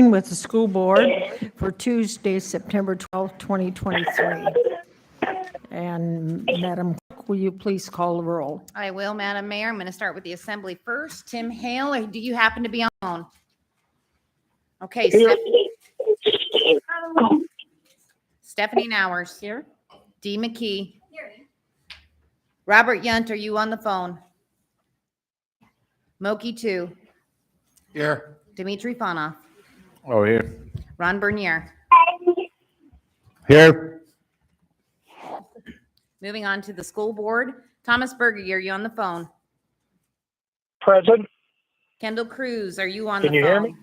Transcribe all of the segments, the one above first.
with the school board for Tuesday, September 12th, 2023. And Madam Clerk, will you please call the roll? I will, Madam Mayor. I'm going to start with the assembly first. Tim Hale, or do you happen to be on the phone? Okay, Stephanie Nowers. Here. Dee McKee. Here. Robert Yunt, are you on the phone? Moki 2. Here. Dimitri Fanoff. Oh, here. Ron Bernier. Here. Moving on to the school board. Thomas Berger, are you on the phone? Present. Kendall Cruz, are you on the phone? Can you hear me?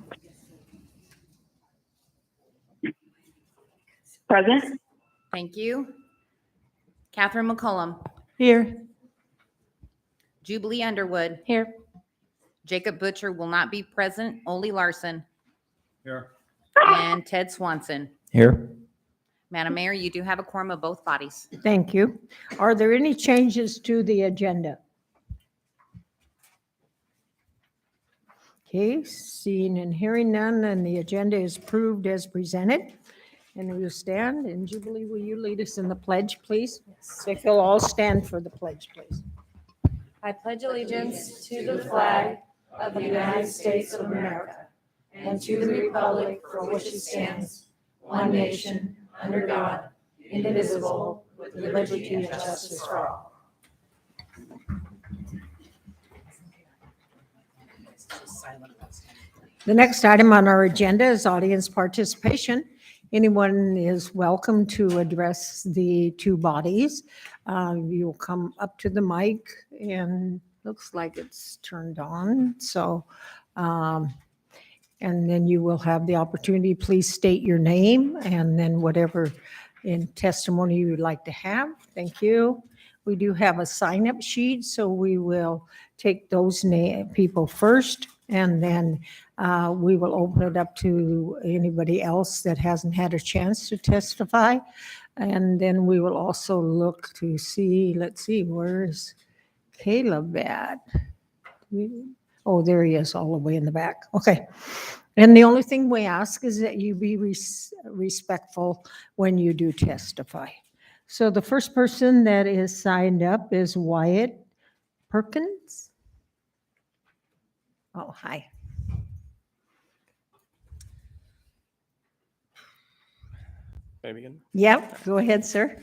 Present. Thank you. Catherine McCullum. Here. Jubilee Underwood. Here. Jacob Butcher will not be present. Ole Larson. Here. And Ted Swanson. Here. Madam Mayor, you do have a quorum of both bodies. Thank you. Are there any changes to the agenda? Okay, seeing and hearing none, and the agenda is approved as presented. And we will stand, and Jubilee, will you lead us in the pledge, please? So if you'll all stand for the pledge, please. I pledge allegiance to the flag of the United States of America and to the republic for which it stands, one nation, under God, indivisible, with liberty and justice for all. The next item on our agenda is audience participation. Anyone is welcome to address the two bodies. You'll come up to the mic, and looks like it's turned on. So, and then you will have the opportunity. Please state your name and then whatever in testimony you would like to have. Thank you. We do have a sign-up sheet, so we will take those people first, and then we will open it up to anybody else that hasn't had a chance to testify. And then we will also look to see, let's see, where's Caleb at? Oh, there he is, all the way in the back. Okay. And the only thing we ask is that you be respectful when you do testify. So the first person that is signed up is Wyatt Perkins. Oh, hi. May I begin? Yep, go ahead, sir.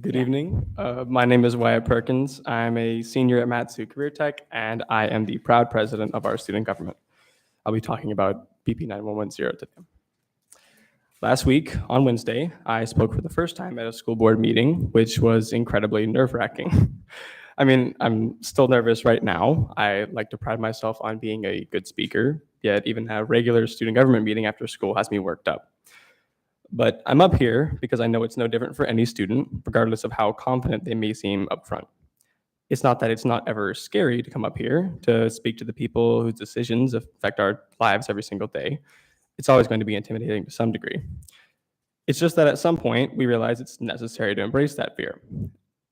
Good evening. My name is Wyatt Perkins. I'm a senior at Matsu Career Tech, and I am the proud president of our student government. I'll be talking about BP 9110 today. Last week, on Wednesday, I spoke for the first time at a school board meeting, which was incredibly nerve-wracking. I mean, I'm still nervous right now. I like to pride myself on being a good speaker, yet even a regular student government meeting after school has me worked up. But I'm up here because I know it's no different for any student, regardless of how confident they may seem up front. It's not that it's not ever scary to come up here to speak to the people whose decisions affect our lives every single day. It's always going to be intimidating to some degree. It's just that at some point, we realize it's necessary to embrace that fear.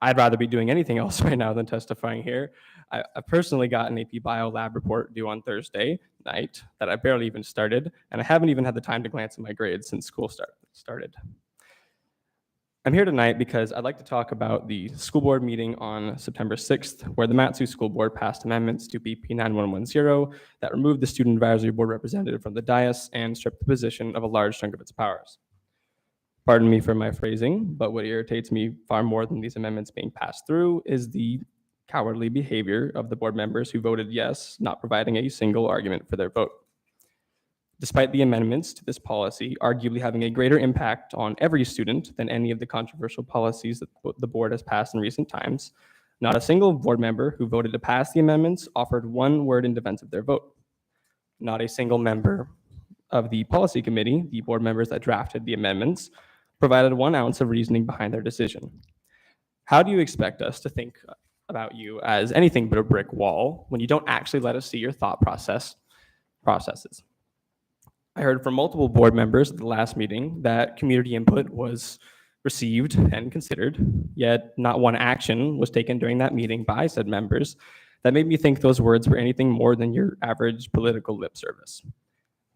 I'd rather be doing anything else right now than testifying here. I personally got an AP Bio lab report due on Thursday night that I barely even started, and I haven't even had the time to glance at my grades since school started. I'm here tonight because I'd like to talk about the school board meeting on September 6th, where the Matsu School Board passed amendments to BP 9110 that removed the Student Advisory Board representative from the dais and stripped the position of a large chunk of its powers. Pardon me for my phrasing, but what irritates me far more than these amendments being passed through is the cowardly behavior of the board members who voted yes, not providing a single argument for their vote. Despite the amendments to this policy arguably having a greater impact on every student than any of the controversial policies that the board has passed in recent times, not a single board member who voted to pass the amendments offered one word in defense of their vote. Not a single member of the policy committee, the board members that drafted the amendments, provided 1 ounce of reasoning behind their decision. How do you expect us to think about you as anything but a brick wall when you don't actually let us see your thought processes? I heard from multiple board members at the last meeting that community input was received and considered, yet not one action was taken during that meeting by said members that made me think those words were anything more than your average political lip service.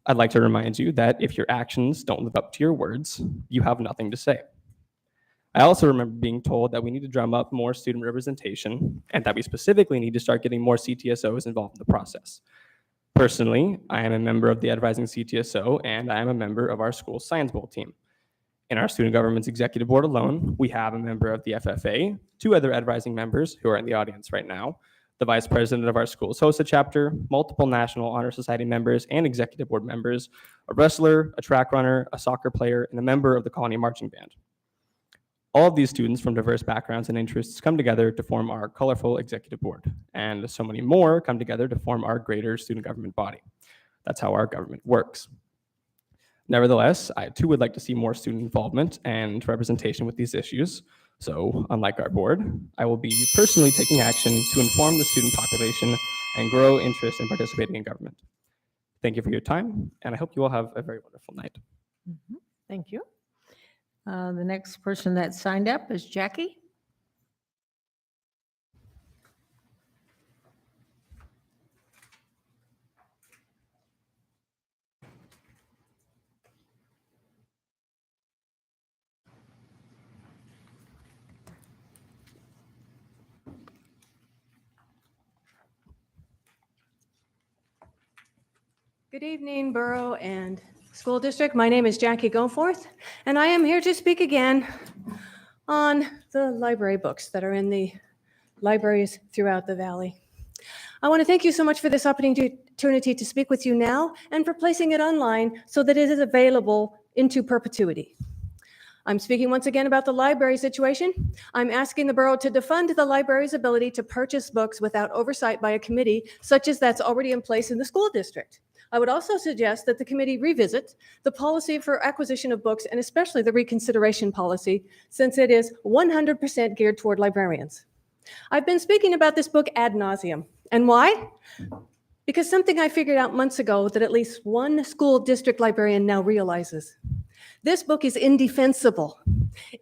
I'd like to remind you that if your actions don't live up to your words, you have nothing to say. I also remember being told that we need to drum up more student representation and that we specifically need to start getting more CTSOs involved in the process. Personally, I am a member of the advising CTSO and I am a member of our school science bowl team. In our student government's executive board alone, we have a member of the FFA, 2 other advising members who are in the audience right now, the vice president of our school's HOSA chapter, multiple National Honor Society members and executive board members, a wrestler, a track runner, a soccer player, and a member of the Colony Marching Band. All of these students from diverse backgrounds and interests come together to form our colorful executive board, and so many more come together to form our greater student government body. That's how our government works. Nevertheless, I too would like to see more student involvement and representation with these issues. So, unlike our board, I will be personally taking action to inform the student population and grow interest in participating in government. Thank you for your time, and I hope you all have a very wonderful night. Thank you. The next person that signed up is Jackie. Good evening, Borough and School District. My name is Jackie Goforth, and I am here to speak again on the library books that are in the libraries throughout the valley. I want to thank you so much for this opportunity to speak with you now and for placing it online so that it is available into perpetuity. I'm speaking once again about the library situation. I'm asking the borough to defund the library's ability to purchase books without oversight by a committee such as that's already in place in the school district. I would also suggest that the committee revisit the policy for acquisition of books and especially the reconsideration policy, since it is 100% geared toward librarians. I've been speaking about this book ad nauseum. And why? Because something I figured out months ago that at least one school district librarian now realizes. This book is indefensible.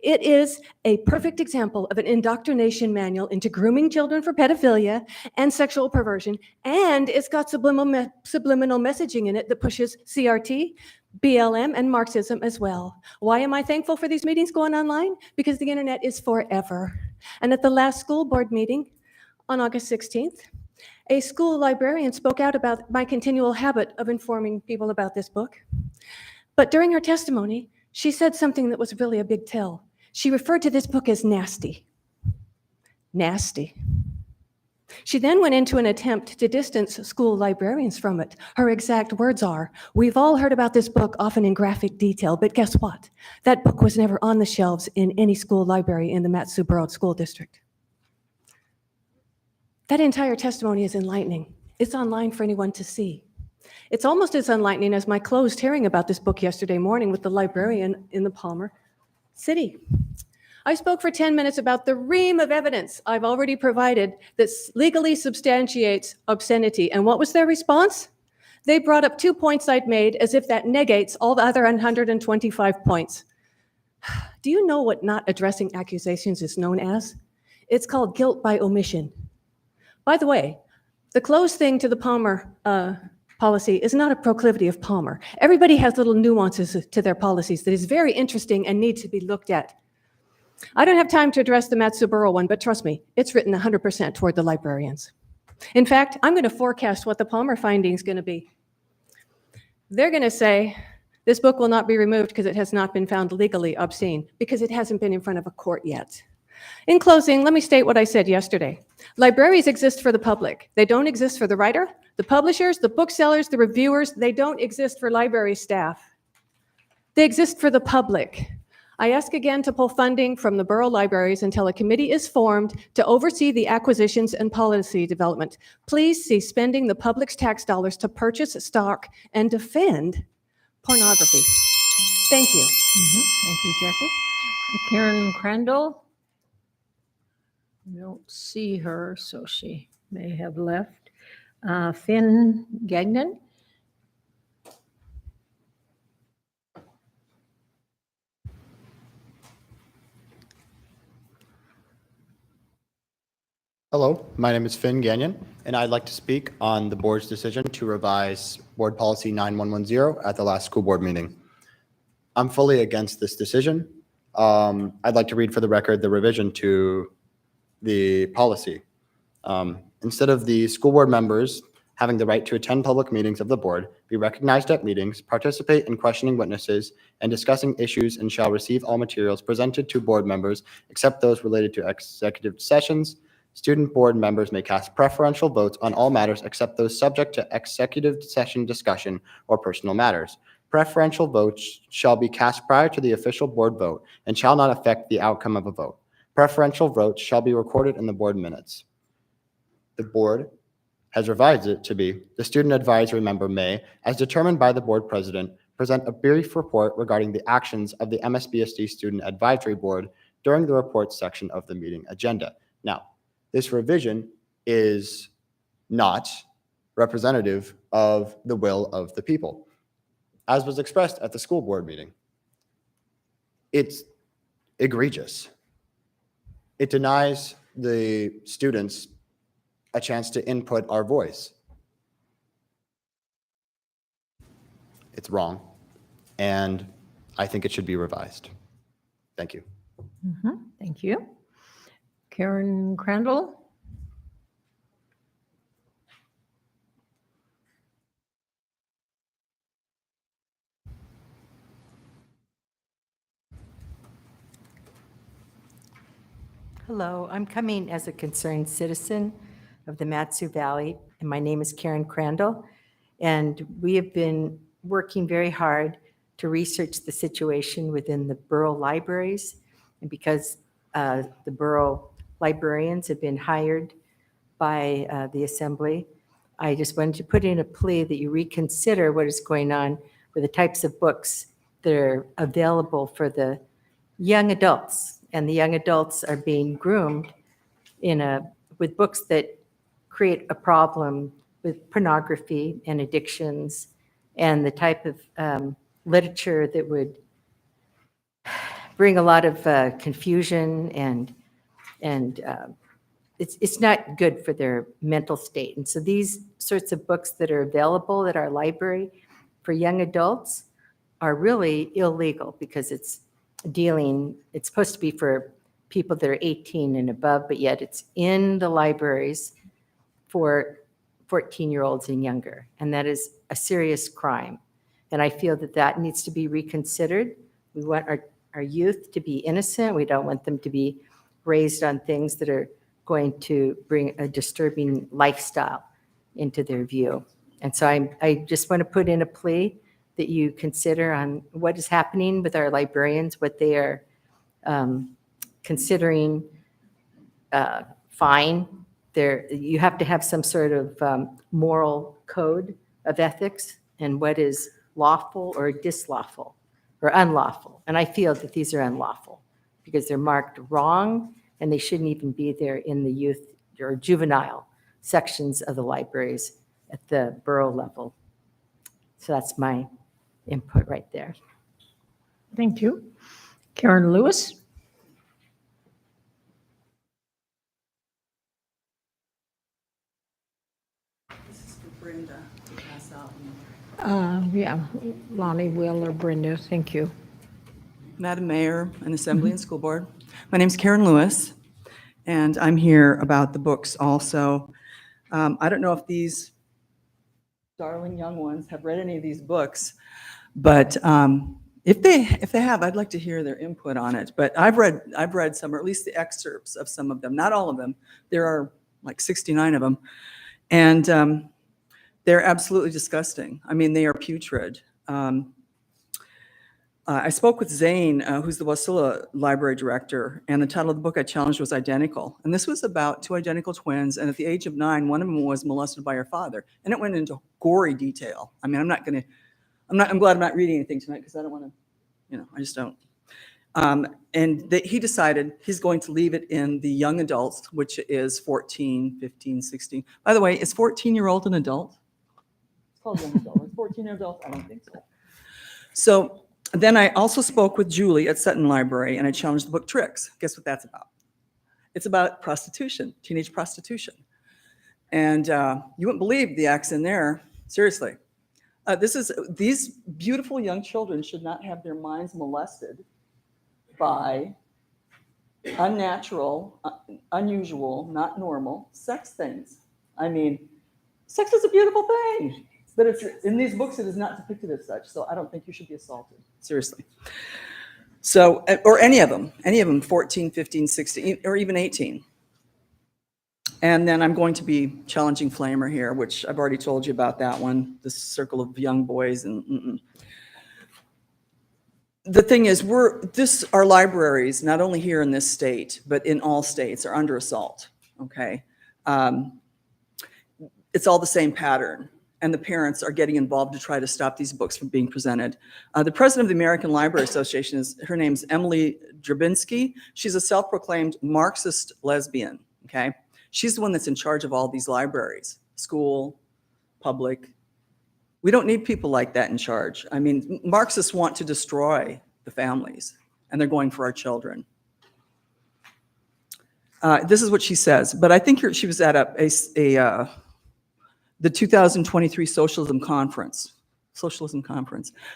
It is a perfect example of an indoctrination manual into grooming children for pedophilia and sexual perversion, and it's got subliminal messaging in it that pushes CRT, BLM, and Marxism as well. Why am I thankful for these meetings going online? Because the internet is forever. And at the last school board meeting on August 16th, a school librarian spoke out about my continual habit of informing people about this book. But during her testimony, she said something that was really a big tell. She referred to this book as nasty. Nasty. She then went into an attempt to distance school librarians from it. Her exact words are, "We've all heard about this book, often in graphic detail, but guess what? That book was never on the shelves in any school library in the Mat-Su-Borough School District." That entire testimony is enlightening. It's online for anyone to see. It's almost as enlightening as my closed hearing about this book yesterday morning with the librarian in the Palmer City. I spoke for 10 minutes about the ream of evidence I've already provided that legally substantiates obscenity. And what was their response? They brought up 2 points I'd made as if that negates all the other 125 points. Do you know what not addressing accusations is known as? It's called guilt by omission. By the way, the close thing to the Palmer policy is not a proclivity of Palmer. Everybody has little nuances to their policies that is very interesting and need to be looked at. I don't have time to address the Mat-Su-Borough one, but trust me, it's written 100% toward the librarians. In fact, I'm going to forecast what the Palmer finding is going to be. They're going to say, this book will not be removed because it has not been found legally obscene, because it hasn't been in front of a court yet. In closing, let me state what I said yesterday. Libraries exist for the public. They don't exist for the writer, the publishers, the booksellers, the reviewers. They don't exist for library staff. They exist for the public. I ask again to pull funding from the borough libraries until a committee is formed to oversee the acquisitions and policy development. Please see spending the public's tax dollars to purchase stock and defend pornography. Thank you. Thank you, Jackie. Karen Crandall. I don't see her, so she may have left. Finn Gagnon. Hello, my name is Finn Gagnon, and I'd like to speak on the board's decision to revise Board Policy 9110 at the last school board meeting. I'm fully against this decision. I'd like to read for the record the revision to the policy. Instead of the school board members having the right to attend public meetings of the board, be recognized at meetings, participate in questioning witnesses, and discussing issues, and shall receive all materials presented to board members except those related to executive sessions. Student board members may cast preferential votes on all matters except those subject to executive session discussion or personal matters. Preferential votes shall be cast prior to the official board vote and shall not affect the outcome of a vote. Preferential votes shall be recorded in the board minutes. The board has revised it to be, the student advisory member may, as determined by the board president, present a brief report regarding the actions of the MSBSD Student Advisory Board during the reports section of the meeting agenda. Now, this revision is not representative of the will of the people, as was expressed at the school board meeting. It's egregious. It denies the students a chance to input our voice. It's wrong, and I think it should be revised. Thank you. Thank you. Karen Crandall? Hello, I'm coming as a concerned citizen of the Matsu Valley, and my name is Karen Crandall. And we have been working very hard to research the situation within the borough libraries. And because the borough librarians have been hired by the assembly, I just wanted to put in a plea that you reconsider what is going on with the types of books that are available for the young adults. And the young adults are being groomed with books that create a problem with pornography and addictions and the type of literature that would bring a lot of confusion and it's not good for their mental state. And so these sorts of books that are available at our library for young adults are really illegal because it's supposed to be for people that are 18 and above, but yet it's in the libraries for 14-year-olds and younger. And that is a serious crime. And I feel that that needs to be reconsidered. We want our youth to be innocent. We don't want them to be raised on things that are going to bring a disturbing lifestyle into their view. And so I just want to put in a plea that you consider on what is happening with our librarians, what they are considering fine. You have to have some sort of moral code of ethics and what is lawful or dislawful or unlawful. And I feel that these are unlawful because they're marked wrong and they shouldn't even be there in the youth or juvenile sections of the libraries at the borough level. So that's my input right there. Thank you. Karen Lewis? This is for Brenda to pass out. Yeah, Lonnie will or Brenda, thank you. Madam Mayor and Assembly and School Board, my name's Karen Lewis, and I'm here about the books also. I don't know if these darling young ones have read any of these books, but if they have, I'd like to hear their input on it. But I've read some, or at least the excerpts of some of them, not all of them. There are like 69 of them, and they're absolutely disgusting. I mean, they are putrid. I spoke with Zane, who's the Wasilla Library Director, and the title of the book I challenged was Identical. And this was about two identical twins, and at the age of 9, one of them was molested by her father. And it went into gory detail. I mean, I'm glad I'm not reading anything tonight because I don't want to, I just don't. And he decided he's going to leave it in the young adults, which is 14, 15, 16. By the way, is 14-year-old an adult? It's called young adult. Is 14-year-old adult? I don't think so. So then I also spoke with Julie at Sutton Library, and I challenged the book Tricks. Guess what that's about? It's about prostitution, teenage prostitution. And you wouldn't believe the acts in there, seriously. These beautiful young children should not have their minds molested by unnatural, unusual, not normal sex things. I mean, sex is a beautiful thing, but it's in these books it is not depicted as such. So I don't think you should be assaulted, seriously. So, or any of them, 14, 15, 16, or even 18. And then I'm going to be challenging Flamer here, which I've already told you about that one, this circle of young boys and The thing is, our libraries, not only here in this state, but in all states, are under assault, okay? It's all the same pattern, and the parents are getting involved to try to stop these books from being presented. The president of the American Library Association, her name's Emily Drabinski. She's a self-proclaimed Marxist lesbian, okay? She's the one that's in charge of all these libraries, school, public. We don't need people like that in charge. I mean, Marxists want to destroy the families, and they're going for our children. This is what she says, but I think she was at the 2023 Socialism Conference.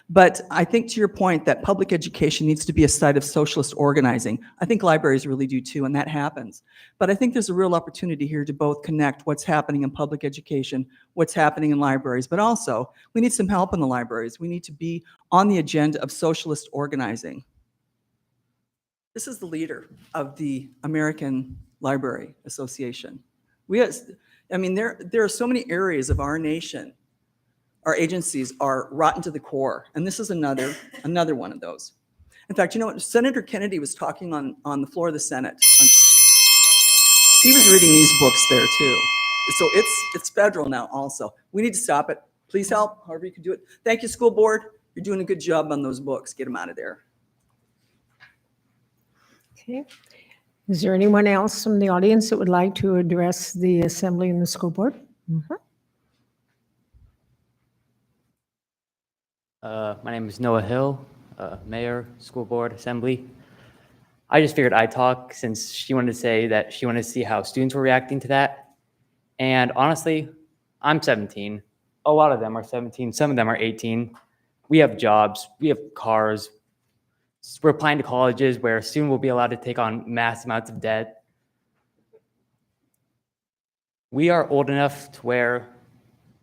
But I think to your point that public education needs to be a site of socialist organizing. I think libraries really do too, and that happens. But I think there's a real opportunity here to both connect what's happening in public education, what's happening in libraries, but also we need some help in the libraries. We need to be on the agenda of socialist organizing. This is the leader of the American Library Association. There are so many areas of our nation. Our agencies are rotten to the core, and this is another one of those. In fact, you know what? Senator Kennedy was talking on the floor of the Senate. He was reading these books there too. So it's federal now also. We need to stop it. Please help, however you can do it. Thank you, school board. You're doing a good job on those books. Get them out of there. Okay. Is there anyone else from the audience that would like to address the assembly and the school board? Mm-hmm. My name is Noah Hill, Mayor, School Board, Assembly. I just figured I'd talk since she wanted to say that she wanted to see how students were reacting to that. And honestly, I'm 17. A lot of them are 17. Some of them are 18. We have jobs. We have cars. We're applying to colleges where soon we'll be allowed to take on mass amounts of debt. We are old enough to where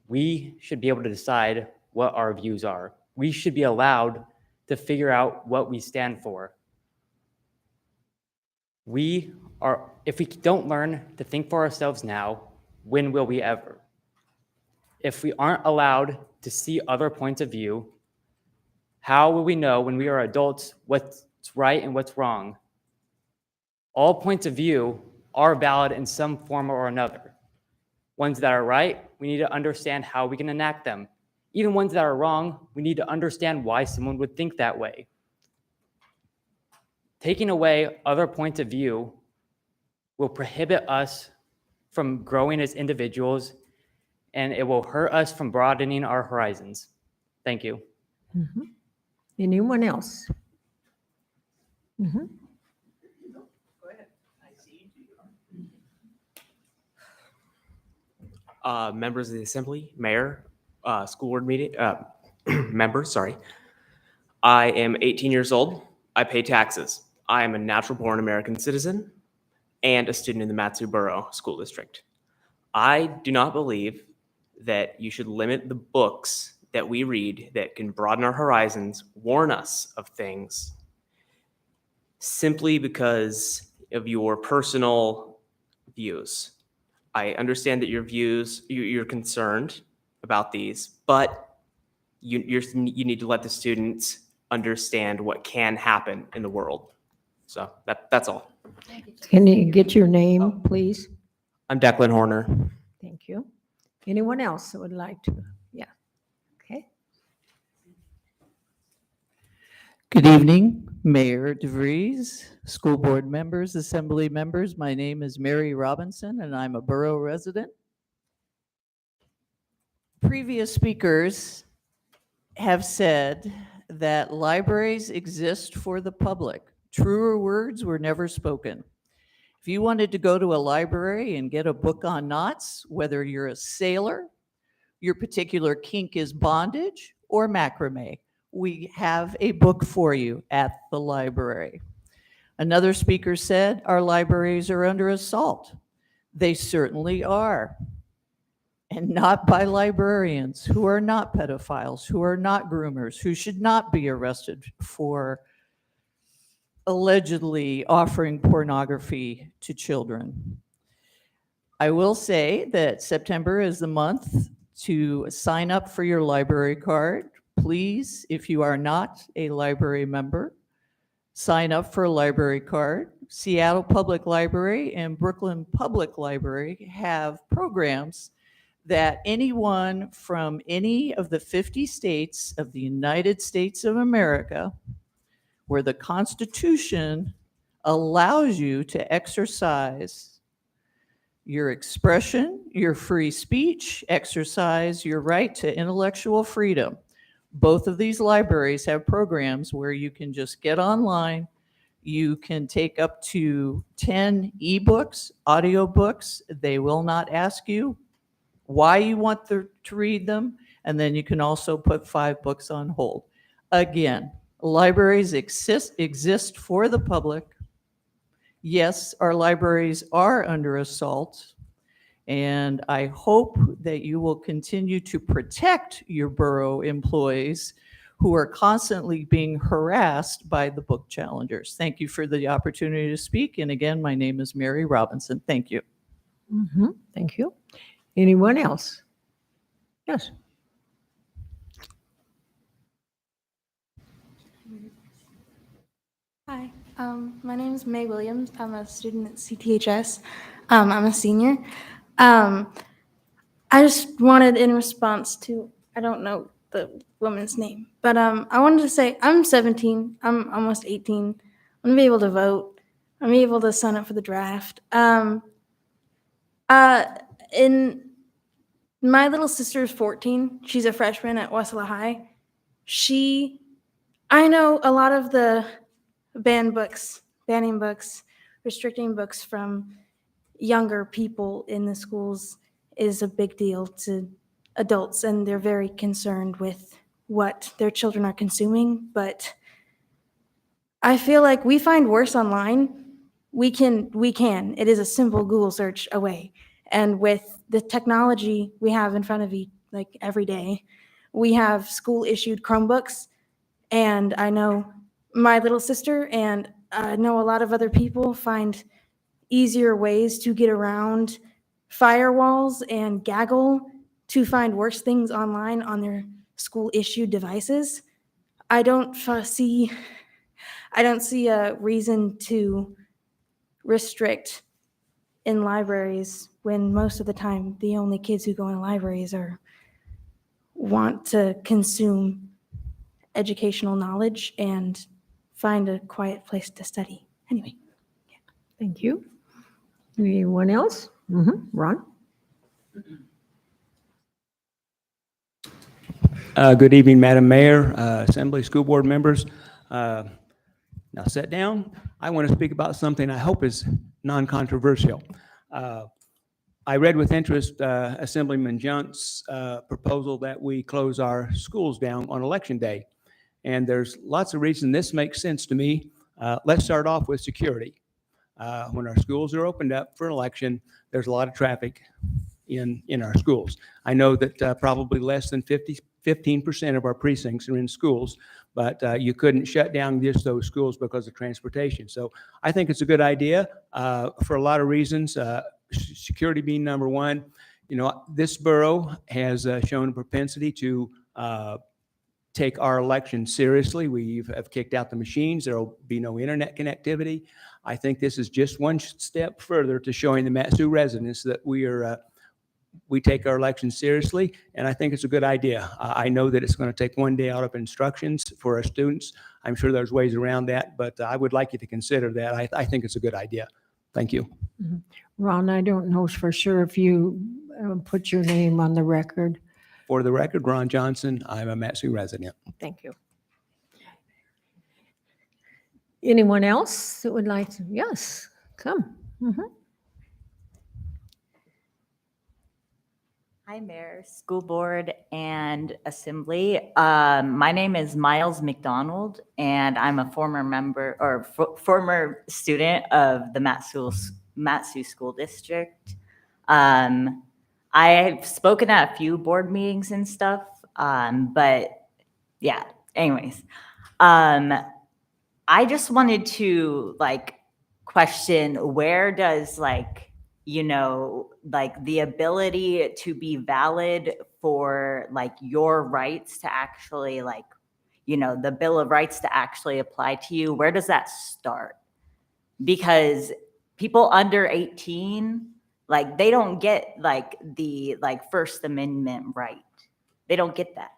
we should be able to decide what our views are. We should be allowed to figure out what we stand for. If we don't learn to think for ourselves now, when will we ever? If we aren't allowed to see other points of view, how will we know when we are adults what's right and what's wrong? All points of view are valid in some form or another. Ones that are right, we need to understand how we can enact them. Even ones that are wrong, we need to understand why someone would think that way. Taking away other points of view will prohibit us from growing as individuals, and it will hurt us from broadening our horizons. Thank you. Mm-hmm. Anyone else? Mm-hmm. Members of the Assembly, Mayor, school board meeting, members, sorry. I am 18 years old. I pay taxes. I am a natural-born American citizen and a student in the Matsu Borough School District. I do not believe that you should limit the books that we read that can broaden our horizons, warn us of things, simply because of your personal views. I understand that you're concerned about these, but you need to let the students understand what can happen in the world. So that's all. Can you get your name, please? I'm Declan Horner. Thank you. Anyone else that would like to? Yeah. Okay. Good evening, Mayor DeVries, school board members, assembly members. My name is Mary Robinson, and I'm a borough resident. Previous speakers have said that libraries exist for the public. Truer words were never spoken. If you wanted to go to a library and get a book on knots, whether you're a sailor, your particular kink is bondage or macrame, we have a book for you at the library. Another speaker said our libraries are under assault. They certainly are. And not by librarians who are not pedophiles, who are not groomers, who should not be arrested for allegedly offering pornography to children. I will say that September is the month to sign up for your library card. Please, if you are not a library member, sign up for a library card. Seattle Public Library and Brooklyn Public Library have programs that anyone from any of the 50 states of the United States of America, where the Constitution allows you to exercise your expression, your free speech, exercise your right to intellectual freedom. Both of these libraries have programs where you can just get online. You can take up to 10 ebooks, audiobooks. They will not ask you why you want to read them. And then you can also put 5 books on hold. Again, libraries exist for the public. Yes, our libraries are under assault. And I hope that you will continue to protect your borough employees who are constantly being harassed by the book challengers. Thank you for the opportunity to speak. And again, my name is Mary Robinson. Thank you. Thank you. Anyone else? Yes. Hi, my name is May Williams. I'm a student at CTHS. I'm a senior. I just wanted, in response to, I don't know the woman's name, but I wanted to say I'm 17. I'm almost 18. I'm gonna be able to vote. I'm able to sign up for the draft. In my little sister is 14. She's a freshman at Westlaw High. I know a lot of the banning books, restricting books from younger people in the schools is a big deal to adults, and they're very concerned with what their children are consuming. But I feel like we find worse online. We can. It is a simple Google search away. And with the technology we have in front of you, like every day, we have school-issued Chromebooks, and I know my little sister and I know a lot of other people find easier ways to get around firewalls and gaggle to find worse things online on their school-issued devices. I don't see a reason to restrict in libraries when most of the time the only kids who go in libraries want to consume educational knowledge and find a quiet place to study. Anyway. Thank you. Anyone else? Ron? Good evening, Madam Mayor, Assembly, School Board members. Now sit down. I want to speak about something I hope is non-controversial. I read with interest Assemblyman Junt's proposal that we close our schools down on Election Day. And there's lots of reasons this makes sense to me. Let's start off with security. When our schools are opened up for election, there's a lot of traffic in our schools. I know that probably less than 15% of our precincts are in schools, but you couldn't shut down just those schools because of transportation. So I think it's a good idea for a lot of reasons, security being number one. You know, this borough has shown a propensity to take our election seriously. We have kicked out the machines. There will be no internet connectivity. I think this is just one step further to showing the Mat-Su residents that we take our election seriously, and I think it's a good idea. I know that it's going to take one day out of instructions for our students. I'm sure there's ways around that, but I would like you to consider that. I think it's a good idea. Thank you. Ron, I don't know for sure if you put your name on the record. For the record, Ron Johnson, I'm a Mat-Su resident. Thank you. Anyone else that would like to? Yes, come. Mhm. Hi, Mayor, School Board, and Assembly. My name is Miles McDonald, and I'm a former member or former student of the Matsu School District. I've spoken at a few board meetings and stuff, but yeah, anyways. I just wanted to question, where does the ability to be valid for your rights to actually the Bill of Rights to actually apply to you, where does that start? Because people under 18, they don't get the First Amendment right. They don't get that.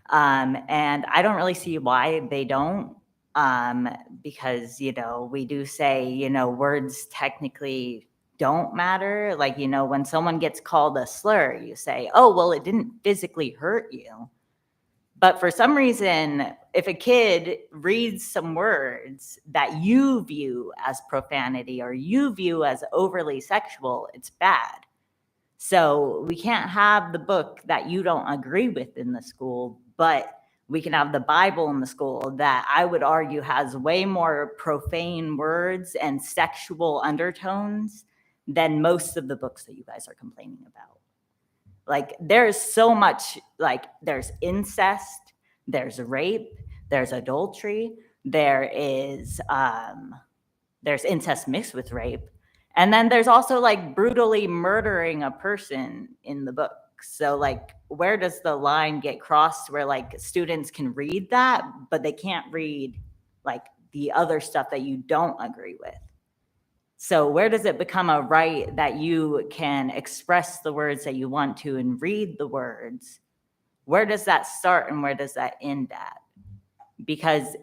And I don't really see why they don't, because, we do say, words technically don't matter. When someone gets called a slur, you say, oh, well, it didn't physically hurt you. But for some reason, if a kid reads some words that you view as profanity or you view as overly sexual, it's bad. So we can't have the book that you don't agree with in the school, but we can have the Bible in the school that I would argue has way more profane words and sexual undertones than most of the books that you guys are complaining about. There's so much, there's incest, there's rape, there's adultery, there's incest mixed with rape. And then there's also brutally murdering a person in the book. So where does the line get crossed where students can read that, but they can't read the other stuff that you don't agree with? So where does it become a right that you can express the words that you want to and read the words? Where does that start and where does that end at? Because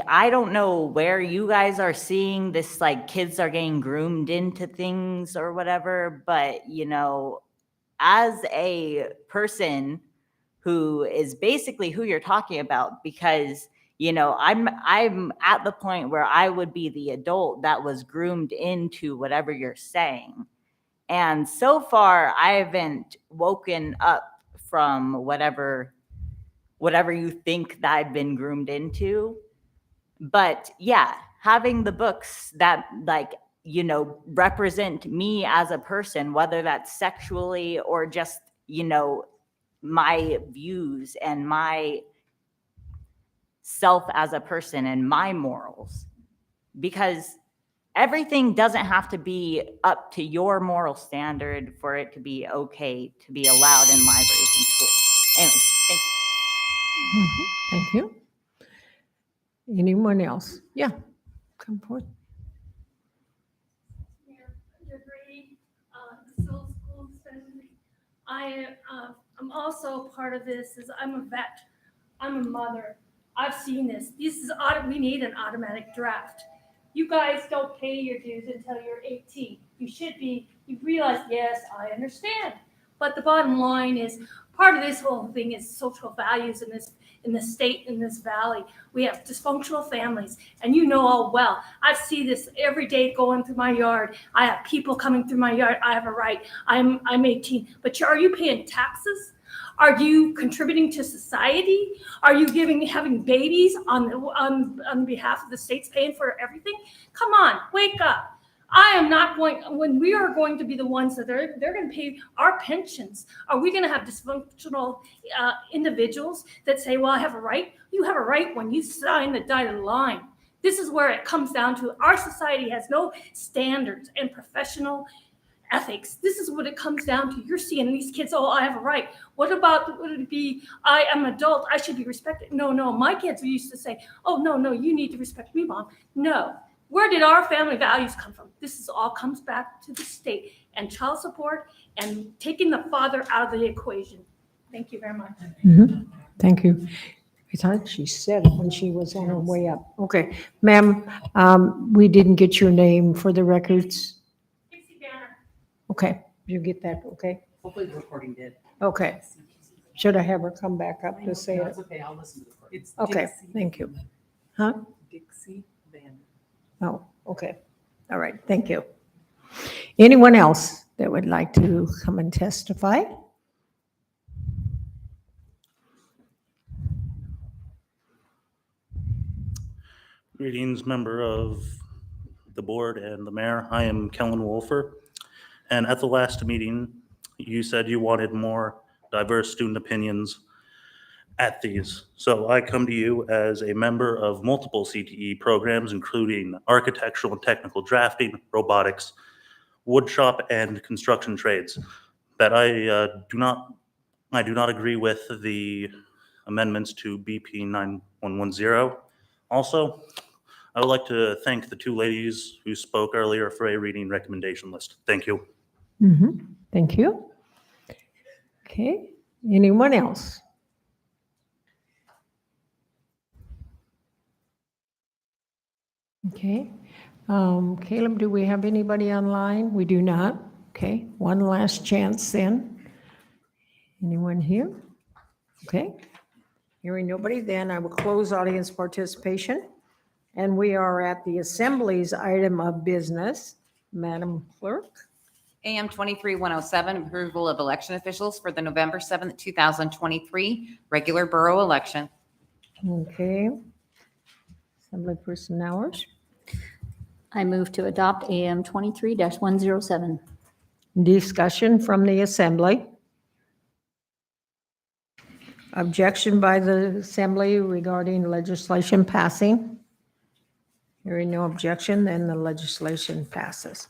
I don't know where you guys are seeing this, kids are getting groomed into things or whatever, but as a person who is basically who you're talking about, because I'm at the point where I would be the adult that was groomed into whatever you're saying. And so far I haven't woken up from whatever you think that I've been groomed into. But yeah, having the books that represent me as a person, whether that's sexually or just, my views and my self as a person and my morals, because everything doesn't have to be up to your moral standard for it to be okay to be allowed in libraries and schools. Anyways, thank you. Thank you. Anyone else? Yeah, come forward. I'm also part of this. I'm a vet. I'm a mother. I've seen this. We need an automatic draft. You guys don't pay your dues until you're 18. You realize, yes, I understand. But the bottom line is, part of this whole thing is social values in the state, in this valley. We have dysfunctional families, and you know all well. I see this every day going through my yard. I have people coming through my yard. I have a right. I'm 18. But are you paying taxes? Are you contributing to society? Are you having babies on behalf of the states paying for everything? Come on, wake up. I am not when we are going to be the ones that they're going to pay our pensions. Are we going to have dysfunctional individuals that say, well, I have a right? You have a right when you sign the dotted line. This is where it comes down to. Our society has no standards and professional ethics. This is what it comes down to. You're seeing these kids, oh, I have a right. What about, would it be, I am an adult, I should be respected? No, my kids used to say, oh, no, you need to respect me, Mom. No. Where did our family values come from? This all comes back to the state and child support and taking the father out of the equation. Thank you very much. Mm-hmm. Thank you. I thought she said it when she was on her way up. Okay, ma'am, we didn't get your name for the records. Okay, you get that, okay? Hopefully the recording did. Okay. Should I have her come back up to say it? It's okay, I'll listen to the recording. Okay, thank you. Huh? Dixie Banner. Oh, okay. All right, thank you. Anyone else that would like to come and testify? Greetings, member of the board and the mayor. I am Kellen Wolfer. And at the last meeting, you said you wanted more diverse student opinions at these. So I come to you as a member of multiple CTE programs, including architectural and technical drafting, robotics, woodshop, and construction trades, that I do not agree with the amendments to BP 9110. Also, I would like to thank the two ladies who spoke earlier for a reading recommendation list. Thank you. Thank you. Okay, anyone else? Okay. Caleb, do we have anybody online? We do not. Okay, one last chance then. Anyone here? Okay. Hearing nobody, then I will close audience participation. And we are at the Assembly's item of business. Madam Clerk? AM 23-107, approval of election officials for the November 7th, 2023 regular borough election. Okay. Assembly person hours. I move to adopt AM 23-107. Discussion from the Assembly. Objection by the Assembly regarding legislation passing. Hearing no objection, then the legislation passes.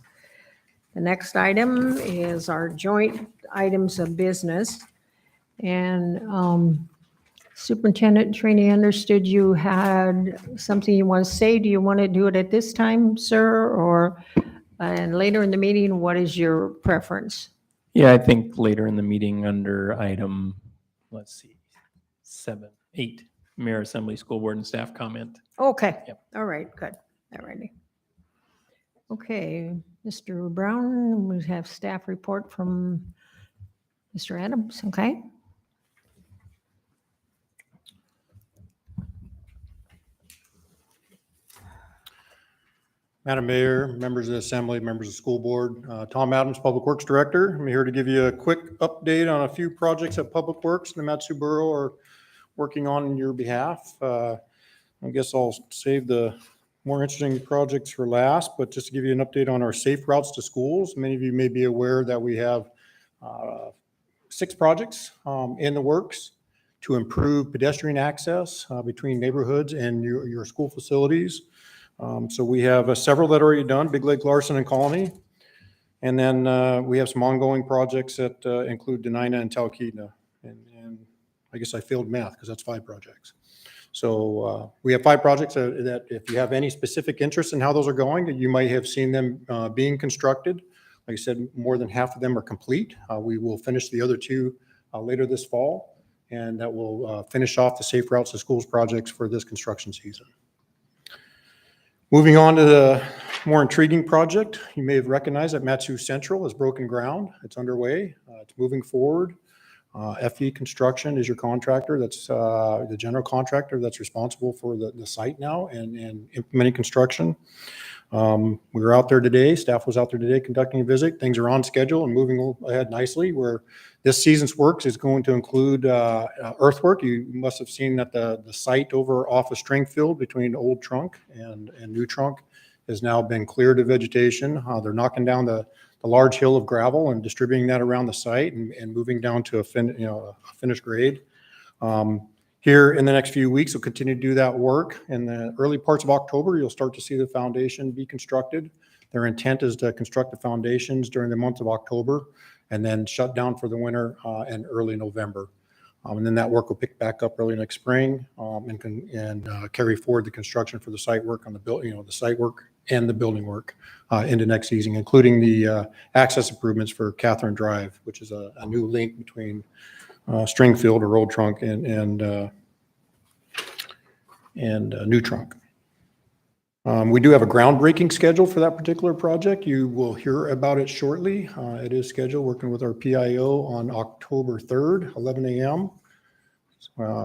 The next item is our joint items of business. And Superintendent Trainee, understood you had something you want to say. Do you want to do it at this time, sir? Or and later in the meeting, what is your preference? Yeah, I think later in the meeting under item, let's see, 8, Mayor, Assembly, School Board, and Staff comment. Okay. Yep. All right, good. All righty. Okay, Mr. Brown, we have staff report from Mr. Adams, okay? Madam Mayor, members of the Assembly, members of the School Board, Tom Adams, Public Works Director. I'm here to give you a quick update on a few projects that Public Works and the Mat-Su Borough are working on your behalf. I guess I'll save the more interesting projects for last, but just to give you an update on our safe routes to schools. Many of you may be aware that we have 6 projects in the works to improve pedestrian access between neighborhoods and your school facilities. So we have several that are already done, Big Lake, Larson, and Colony. And then we have some ongoing projects that include Denina and Talkeetna. And I guess I failed math because that's 5 projects. So we have 5 projects that if you have any specific interest in how those are going, you might have seen them being constructed. Like I said, more than half of them are complete. We will finish the other 2 later this fall, and that will finish off the Safe Routes to Schools projects for this construction season. Moving on to the more intriguing project, you may have recognized that Mat-Su Central has broken ground. It's underway. It's moving forward. FE Construction is your contractor. That's the general contractor that's responsible for the site now and implementing construction. We were out there today. Staff was out there today conducting a visit. Things are on schedule and moving ahead nicely. Where this season's works is going to include earthwork. You must have seen that the site over off of Stringfield between Old Trunk and New Trunk has now been cleared of vegetation. They're knocking down the large hill of gravel and distributing that around the site and moving down to a finished grade. Here in the next few weeks, we'll continue to do that work. In the early parts of October, you'll start to see the foundation be constructed. Their intent is to construct the foundations during the month of October and then shut down for the winter and early November. And then that work will pick back up early next spring and carry forward the construction for the site work on the the site work and the building work into next season, including the access improvements for Catherine Drive, which is a new link between Stringfield or Old Trunk and New Trunk. We do have a groundbreaking schedule for that particular project. You will hear about it shortly. It is scheduled working with our PIO on October 3rd, 11 a.m.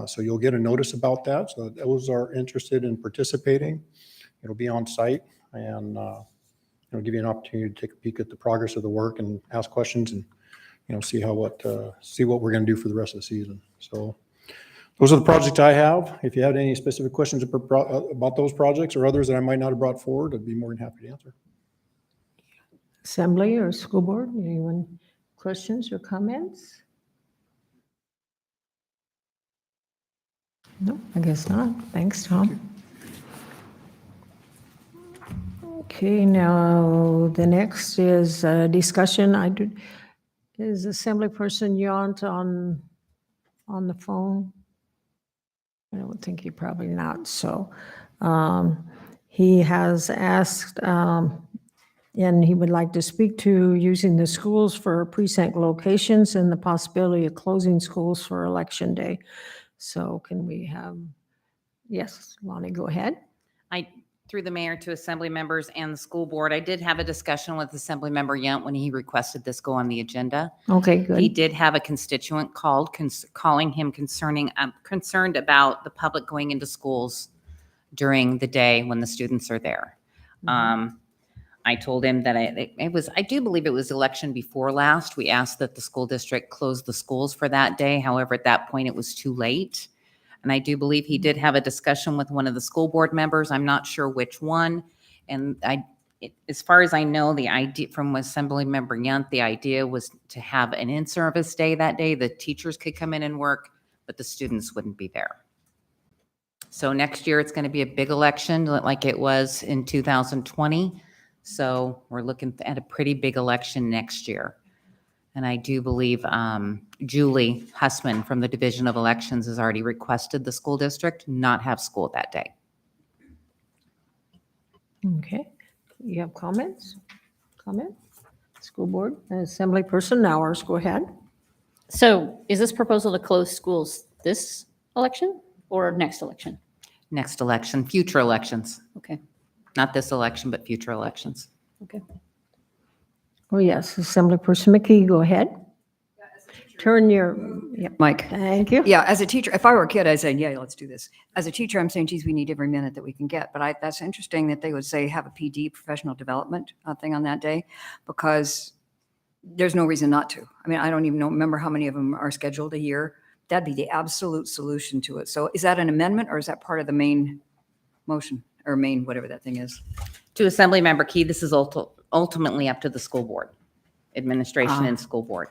So you'll get a notice about that. So those are interested in participating. It'll be on site. and, give you an opportunity to take a peek at the progress of the work and ask questions and, see what we're going to do for the rest of the season. So those are the projects I have. If you had any specific questions about those projects or others that I might not have brought forward, I'd be more than happy to answer. Assembly or school board, anyone, questions or comments? No, I guess not. Thanks, Tom. Okay, now the next is discussion. Is Assemblyperson Yount on the phone? I don't think he probably not. So he has asked, and he would like to speak to using the schools for precinct locations and the possibility of closing schools for election day. So can we have, yes, Lonnie, go ahead. Through the mayor to assembly members and the school board, I did have a discussion with Assembly Member Yunt when he requested this go on the agenda. Okay, good. He did have a constituent calling him concerned about the public going into schools during the day when the students are there. I told him that I do believe it was election before last. We asked that the school district close the schools for that day. However, at that point, it was too late. And I do believe he did have a discussion with one of the school board members. I'm not sure which one. And as far as I know, the idea from Assembly Member Yunt, the idea was to have an in-service day that day. The teachers could come in and work, but the students wouldn't be there. So next year, it's going to be a big election like it was in 2020. So we're looking at a pretty big election next year. And I do believe Julie Hussman from the Division of Elections has already requested the school district not have school that day. Okay, you have comments? Comment? School board, Assemblyperson Nowers, go ahead. So is this proposal to close schools this election or next election? Next election, future elections. Okay. Not this election, but future elections. Okay. Oh, yes, Assemblyperson McKee, go ahead. Turn your, yep. Mike. Thank you. Yeah, as a teacher, if I were a kid, I'd say, yeah, let's do this. As a teacher, I'm saying, geez, we need every minute that we can get. But that's interesting that they would say have a PD, professional development thing on that day, because there's no reason not to. I mean, I don't even remember how many of them are scheduled a year. That'd be the absolute solution to it. So is that an amendment or is that part of the main motion or main, whatever that thing is? To Assembly Member Key, this is ultimately up to the school board, administration and school board.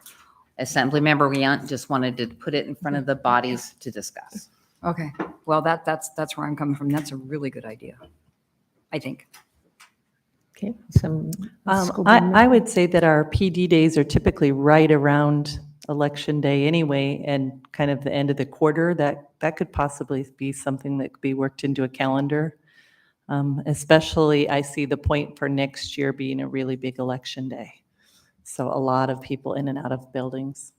Assembly Member Yunt just wanted to put it in front of the bodies to discuss. Okay, well, that's where I'm coming from. That's a really good idea, I think. Okay. I would say that our PD days are typically right around Election Day anyway, and kind of the end of the quarter. That could possibly be something that could be worked into a calendar. Especially, I see the point for next year being a really big election day. So a lot of people in and out of buildings.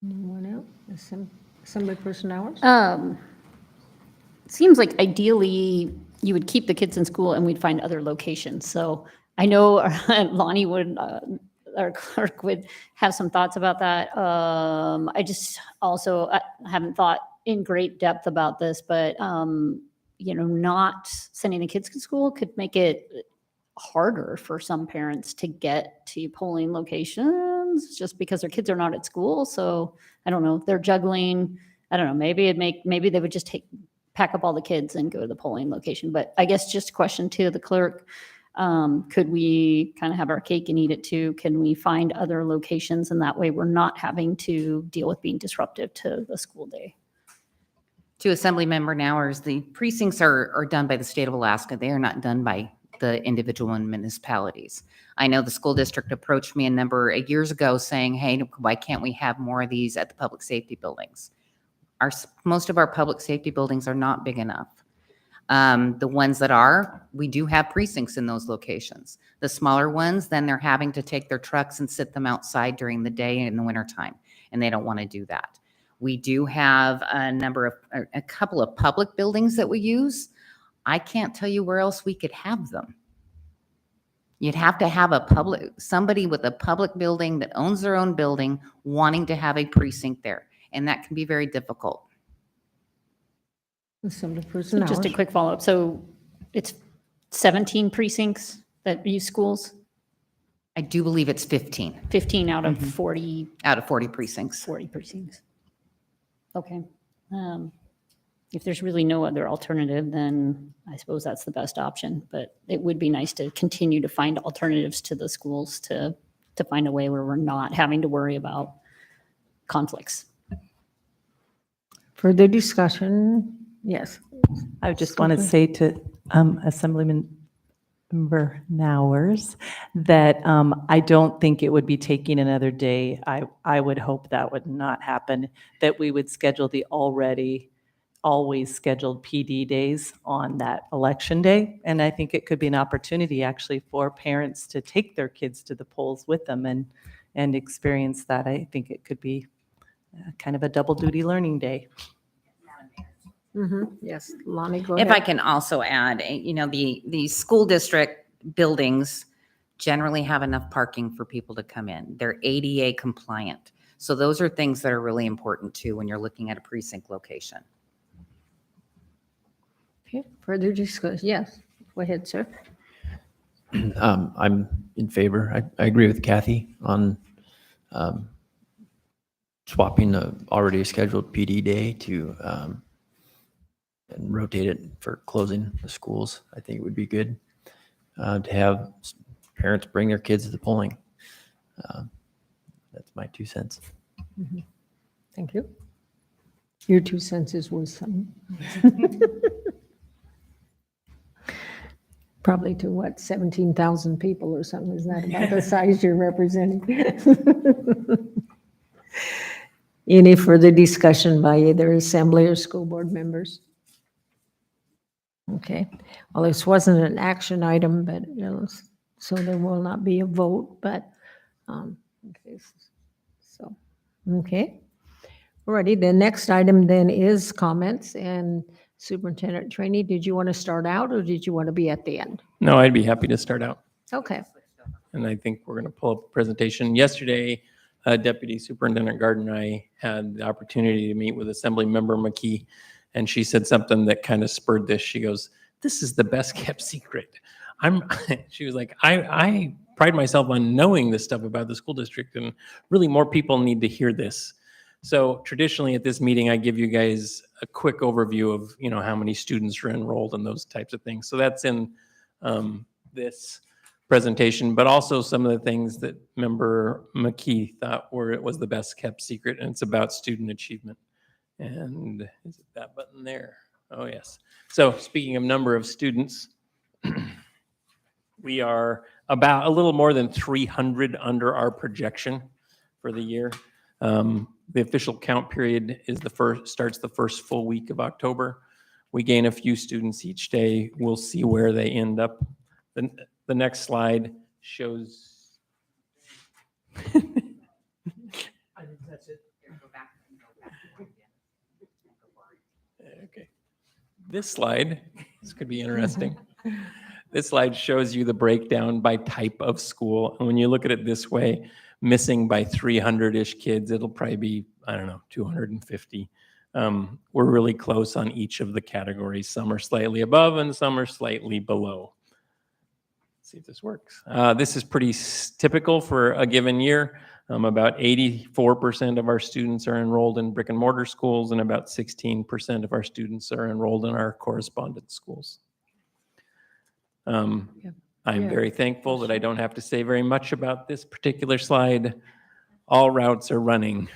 Anyone else? Assemblyperson Nowers? Seems like ideally you would keep the kids in school and we'd find other locations. So I know Lonnie would, our clerk would have some thoughts about that. I just also haven't thought in great depth about this, but not sending the kids to school could make it harder for some parents to get to polling locations just because their kids are not at school. So I don't know, they're juggling. I don't know, maybe they would just pack up all the kids and go to the polling location. But I guess just a question to the clerk, could we kind of have our cake and eat it too? Can we find other locations? And that way we're not having to deal with being disruptive to the school day. To Assembly Member Nowers, the precincts are done by the state of Alaska. They are not done by the individual municipalities. I know the school district approached me a number of years ago saying, hey, why can't we have more of these at the public safety buildings? Most of our public safety buildings are not big enough. The ones that are, we do have precincts in those locations. The smaller ones, then they're having to take their trucks and sit them outside during the day in the wintertime, and they don't want to do that. We do have a couple of public buildings that we use. I can't tell you where else we could have them. You'd have to have somebody with a public building that owns their own building wanting to have a precinct there. And that can be very difficult. Assemblyperson Just a Hours. quick follow-up. So it's 17 precincts that use schools, I do believe it's 15 15 out of 40, out of 40 precincts. 40 precincts. Okay. If there's really no other alternative, then I suppose that's the best option. But it would be nice to continue to find alternatives to the schools to find a way where we're not having to worry about conflicts. Further discussion? Yes. I just want to say to Assemblyman Member Nowers that I don't think it would be taking another day. I would hope that would not happen, that we would schedule the already always scheduled PD days on that election day. And I think it could be an opportunity actually for parents to take their kids to the polls with them and experience that. I think it could be kind of a double duty learning day. Yes, Lonnie, go If ahead. I can also add, the school district buildings generally have enough parking for people to come in. They're ADA compliant. So those are things that are really important too when you're looking at a precinct location. Okay, further discussion? Yes, go ahead, sir. I'm in favor. I agree with Kathy on swapping the already scheduled PD day to and rotate it for closing the schools. I think it would be good to have parents bring their kids to the polling. That's my 2 cents. Thank you. Your 2 cents is worth something. Probably to what, 17,000 people or something? Is that about the size you're representing? Any further discussion by either assembly or school board members? Okay, well, this wasn't an action item, but so there will not be a vote, but okay, so, okay. Alrighty, the next item then is comments, and Superintendent Trainee, did you want to start out or did you want to be at the end? No, I'd be happy to start out. Okay. And I think we're going to pull up a presentation. Yesterday, Deputy Superintendent Gardner and I had the opportunity to meet with Assembly Member McKee, and she said something that kind of spurred this. She goes, "This is the best kept secret." She was like, I pride myself on knowing this stuff about the school district, and really more people need to hear this. So traditionally at this meeting, I give you guys a quick overview of, how many students are enrolled and those types of things. So that's in this presentation, but also some of the things that Member McKee thought was the best kept secret, and it's about student achievement. And is it that button there? Oh, yes. So speaking of number of students, we are about a little more than 300 under our projection for the year. The official count period is starts the first full week of October. We gain a few students each day. We'll see where they end up. The next slide shows. Okay. This could be interesting. This slide shows you the breakdown by type of school. And when you look at it this way, missing by 300-ish kids, it'll probably be, 250. We're really close on each of the categories. Some are slightly above and some are slightly below. Let's see if this works. This is pretty typical for a given year. About 84% of our students are enrolled in brick and mortar schools, and about 16% of our students are enrolled in our correspondence schools. I'm very thankful that I don't have to say very much about this particular slide. All routes are running.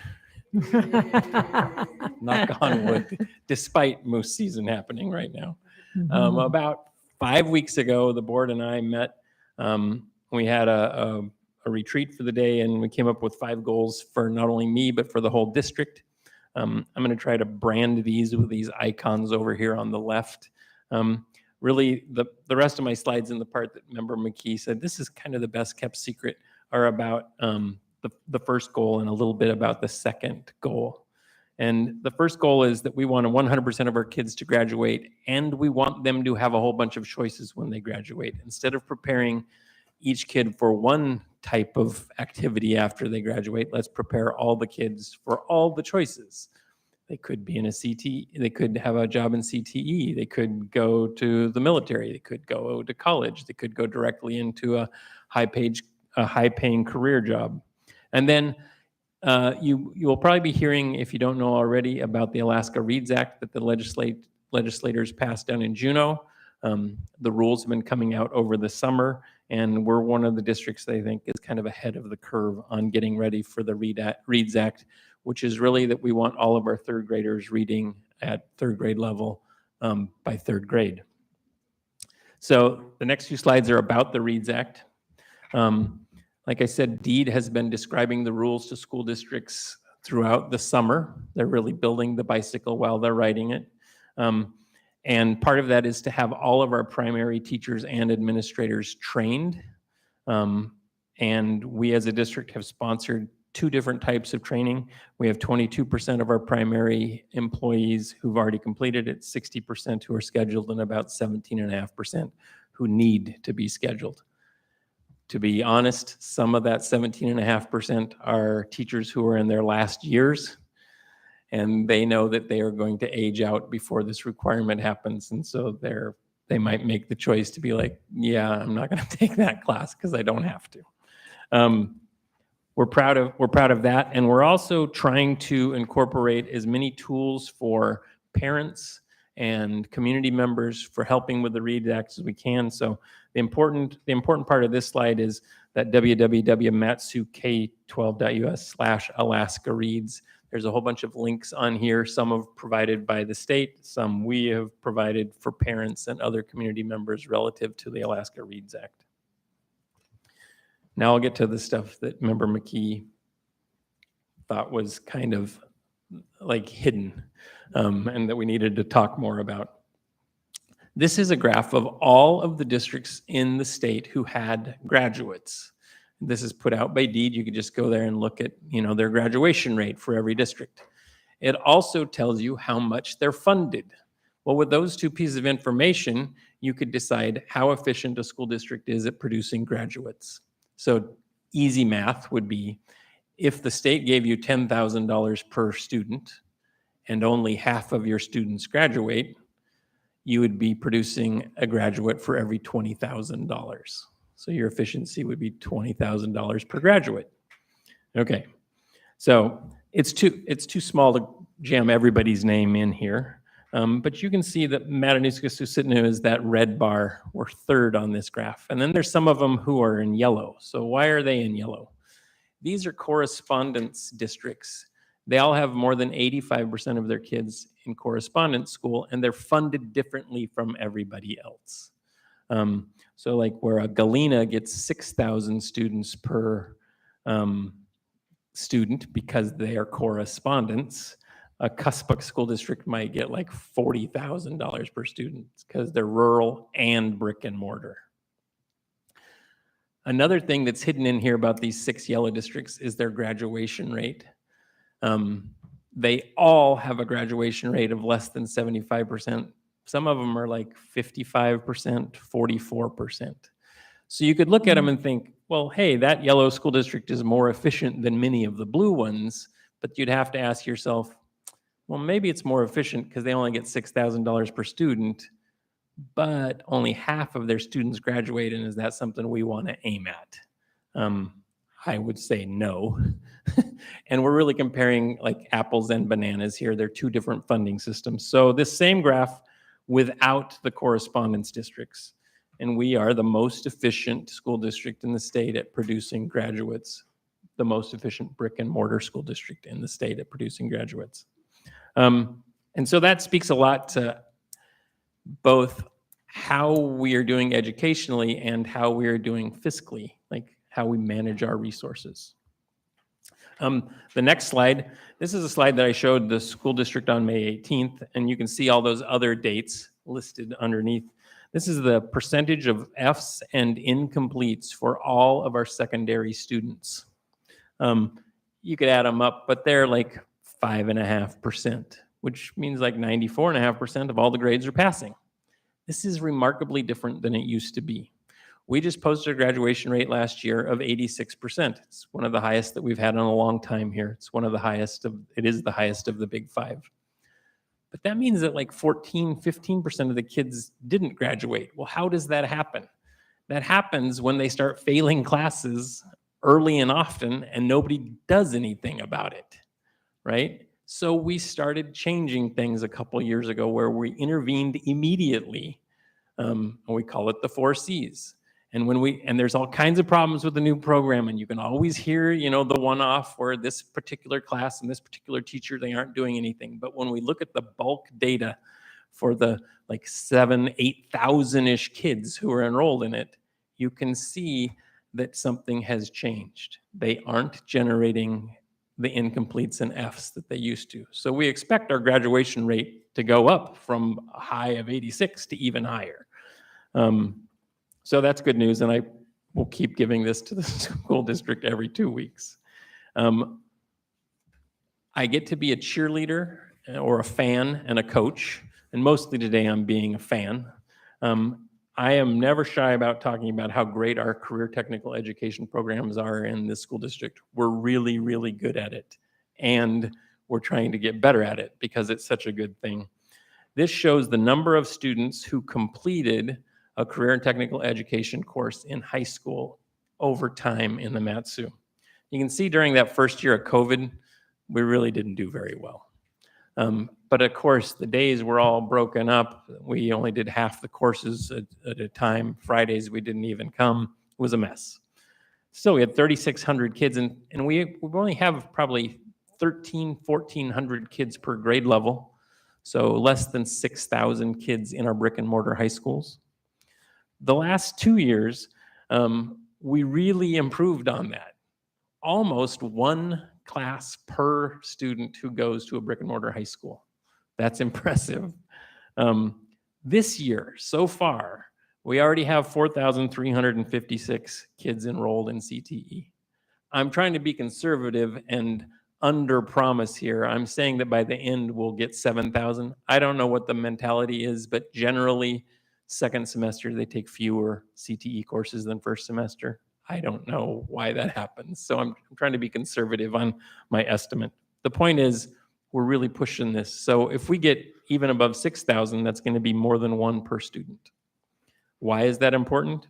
Knock on wood, despite moose season happening right now. About 5 weeks ago, the board and I met. We had a retreat for the day, and we came up with 5 goals for not only me, but for the whole district. I'm going to try to brand these with these icons over here on the left. Really, the rest of my slides in the part that Member McKee said, this is kind of the best kept secret, are about the first goal and a little bit about the second goal. And the first goal is that we want 100% of our kids to graduate, and we want them to have a whole bunch of choices when they graduate. Instead of preparing each kid for one type of activity after they graduate, let's prepare all the kids for all the choices. They could be in a CTE, they could have a job in CTE, they could go to the military, they could go to college, they could go directly into a high-paying career job. And then you will probably be hearing, if you don't know already, about the Alaska Reads Act that the legislators passed down in Juneau. The rules have been coming out over the summer, and we're one of the districts that I think is kind of ahead of the curve on getting ready for the Reads Act, which is really that we want all of our third graders reading at third grade level by third grade. So the next few slides are about the Reads Act. Like I said, DEED has been describing the rules to school districts throughout the summer. They're really building the bicycle while they're riding it. And part of that is to have all of our primary teachers and administrators trained. And we as a district have sponsored 2 different types of training. We have 22% of our primary employees who've already completed it, 60% who are scheduled, and about 17.5% who need to be scheduled. To be honest, some of that 17.5% are teachers who are in their last years, and they know that they are going to age out before this requirement happens. And so they might make the choice to be like, yeah, I'm not going to take that class because I don't have to. We're proud of that. And we're also trying to incorporate as many tools for parents and community members for helping with the Read Act as we can. So the important part of this slide is that www.matsuk12.us/Alaska Reads. There's a whole bunch of links on here. Some are provided by the state, some we have provided for parents and other community members relative to the Alaska Reads Act. Now I'll get to the stuff that Member McKee thought was kind of like hidden and that we needed to talk more about. This is a graph of all of the districts in the state who had graduates. This is put out by DEED. You could just go there and look at, their graduation rate for every district. It also tells you how much they're funded. Well, with those 2 pieces of information, you could decide how efficient a school district is at producing graduates. So easy math would be, if the state gave you $10,000 per student and only half of your students graduate, you would be producing a graduate for every $20,000. So your efficiency would be $20,000 per graduate. Okay, so it's too small to jam everybody's name in here. But you can see that Matanuska-Susitna is that red bar. We're 3rd on this graph. And then there's some of them who are in yellow. So why are they in yellow? These are correspondence districts. They all have more than 85% of their kids in correspondence school, and they're funded differently from everybody else. So like where a Galena gets 6,000 students per student because they are correspondents, a Cuspuk school district might get like $40,000 per student because they're rural and brick and mortar. Another thing that's hidden in here about these 6 yellow districts is their graduation rate. They all have a graduation rate of less than 75%. Some of them are like 55%, 44%. So you could look at them and think, well, hey, that yellow school district is more efficient than many of the blue ones, but you'd have to ask yourself, well, maybe it's more efficient because they only get $6,000 per student, but only half of their students graduate, and is that something we want to aim at? I would say no. And we're really comparing like apples and bananas here. They're 2 different funding systems. So this same graph without the correspondence districts. And we are the most efficient school district in the state at producing graduates, the most efficient brick and mortar school district in the state at producing graduates. And so that speaks a lot to both how we are doing educationally and how we are doing fiscally, like how we manage our resources. The next slide, this is a slide that I showed the school district on May 18th, and you can see all those other dates listed underneath. This is the percentage of Fs and incompletes for all of our secondary students. You could add them up, but they're like 5.5%, which means like 94.5% of all the grades are passing. This is remarkably different than it used to be. We just posted a graduation rate last year of 86%. It's one of the highest that we've had in a long time here. It's one of the highest of, it is the highest of the big five. But that means that like 14, 15% of the kids didn't graduate. Well, how does that happen? That happens when they start failing classes early and often, and nobody does anything about it, right? So we started changing things a couple years ago where we intervened immediately. And we call it the 4 C's. And there's all kinds of problems with the new program, and you can always hear, the one-off where this particular class and this particular teacher, they aren't doing anything. But when we look at the bulk data for the like 8,000-ish kids who are enrolled in it, you can see that something has changed. They aren't generating the incompletes and Fs that they used to. So we expect our graduation rate to go up from a high of 86 to even higher. So that's good news, and I will keep giving this to the school district every 2 weeks. I get to be a cheerleader or a fan and a coach, and mostly today I'm being a fan. I am never shy about talking about how great our career technical education programs are in this school district. We're really, really good at it, and we're trying to get better at it because it's such a good thing. This shows the number of students who completed a career and technical education course in high school over time in the Mat-Su. You can see during that first year of COVID, we really didn't do very well. But of course, the days were all broken up. We only did half the courses at a time. Fridays, we didn't even come. It was a mess. Still, we had 3,600 kids, and we only have probably 1,400 kids per grade level. So less than 6,000 kids in our brick and mortar high schools. The last 2 years, we really improved on that. Almost 1 class per student who goes to a brick and mortar high school. That's impressive. This year, so far, we already have 4,356 kids enrolled in CTE. I'm trying to be conservative and under promise here. I'm saying that by the end we'll get 7,000. I don't know what the mentality is, but generally second semester they take fewer CTE courses than first semester. I don't know why that happens. So I'm trying to be conservative on my estimate. The point is we're really pushing this. So if we get even above 6,000, that's going to be more than 1 per student. Why is that important?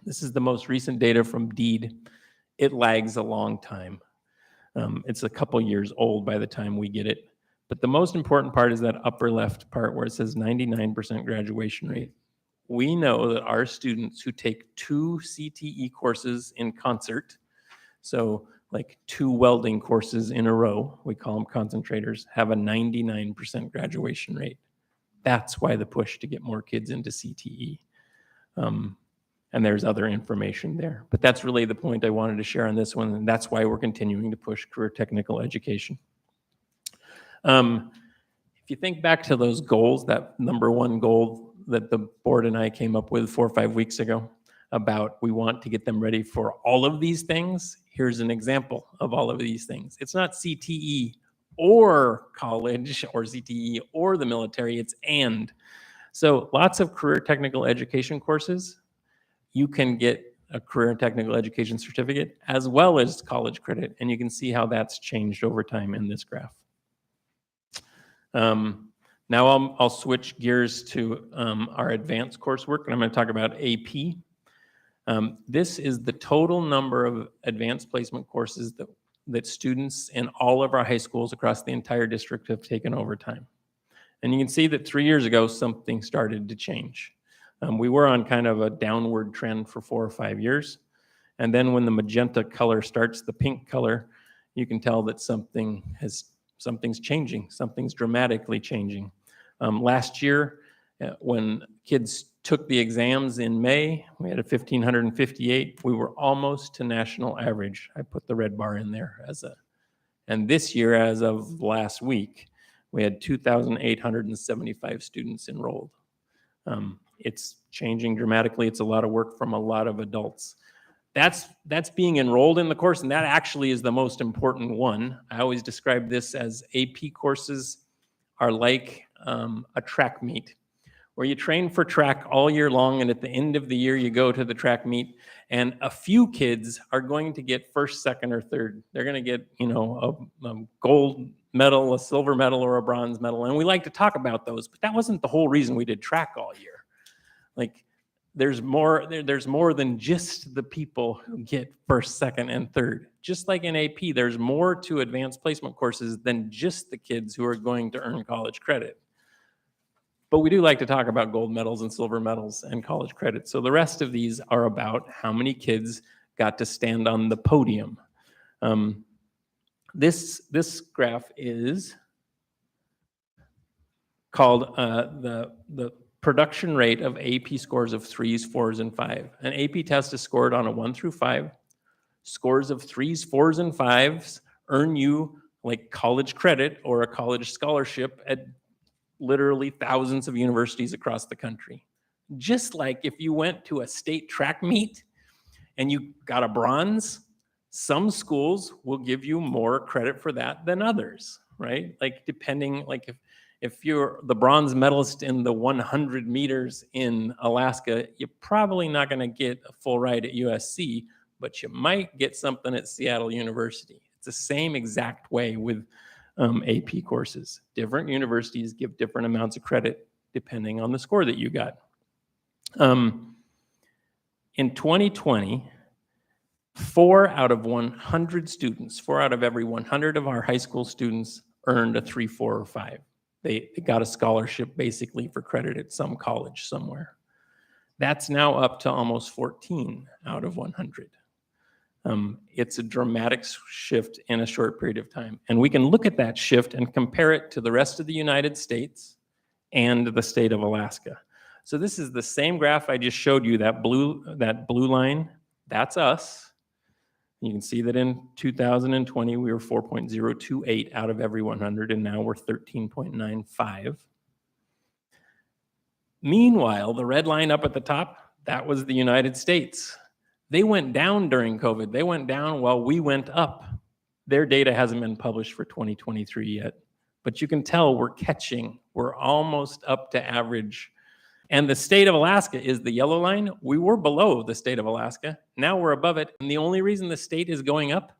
This is the most recent data from DEED. It lags a long time. It's a couple years old by the time we get it. But the most important part is that upper left part where it says 99% graduation rate. We know that our students who take 2 CTE courses in concert, so like 2 welding courses in a row, we call them concentrators, have a 99% graduation rate. That's why the push to get more kids into CTE. And there's other information there. But that's really the point I wanted to share on this one, and that's why we're continuing to push career technical education. If you think back to those goals, that number 1 goal that the board and I came up with 4 or 5 weeks ago about we want to get them ready for all of these things, here's an example of all of these things. It's not CTE or college or CTE or the military, it's and. So lots of career technical education courses, you can get a career and technical education certificate as well as college credit, and you can see how that's changed over time in this graph. Now I'll switch gears to our advanced coursework, and I'm going to talk about AP. This is the total number of advanced placement courses that students in all of our high schools across the entire district have taken over time. And you can see that 3 years ago, something started to change. We were on kind of a downward trend for 4 or 5 years. And then when the magenta color starts the pink color, you can tell that something's changing, something's dramatically changing. Last year, when kids took the exams in May, we had 1,558. We were almost to national average. I put the red bar in there and this year, as of last week, we had 2,875 students enrolled. It's changing dramatically. It's a lot of work from a lot of adults. That's being enrolled in the course, and that actually is the most important one. I always describe this as AP courses are like a track meet. where you train for track all year long, and at the end of the year, you go to the track meet, and a few kids are going to get first, second, or third. They're going to get, a gold medal, a silver medal, or a bronze medal. And we like to talk about those, but that wasn't the whole reason we did track all year. Like, there's more than just the people who get first, second, and third. Just like in AP, there's more to advanced placement courses than just the kids who are going to earn college credit. But we do like to talk about gold medals and silver medals and college credit. So the rest of these are about how many kids got to stand on the podium. This graph is called the production rate of AP scores of 3s, 4s, and 5. An AP test is scored on a 1 through 5. Scores of 3s, 4s, and 5s earn you like college credit or a college scholarship at literally thousands of universities across the country. Just like if you went to a state track meet and you got a bronze, some schools will give you more credit for that than others, right? Like depending, like if you're the bronze medalist in the 100 meters in Alaska, you're probably not going to get a full ride at USC, but you might get something at Seattle University. It's the same exact way with AP courses. Different universities give different amounts of credit depending on the score that you got. In 2020, 4 out of 100 students, 4 out of every 100 of our high school students earned a 3, 4, or 5. They got a scholarship basically for credit at some college somewhere. That's now up to almost 14 out of 100. It's a dramatic shift in a short period of time. And we can look at that shift and compare it to the rest of the United States and the state of Alaska. So this is the same graph I just showed you, that blue line, that's us. You can see that in 2020, we were 4.028 out of every 100, and now we're 13.95. Meanwhile, the red line up at the top, that was the United States. They went down during COVID. They went down while we went up. Their data hasn't been published for 2023 yet, but you can tell we're catching. We're almost up to average. And the state of Alaska is the yellow line. We were below the state of Alaska. Now we're above it. And the only reason the state is going up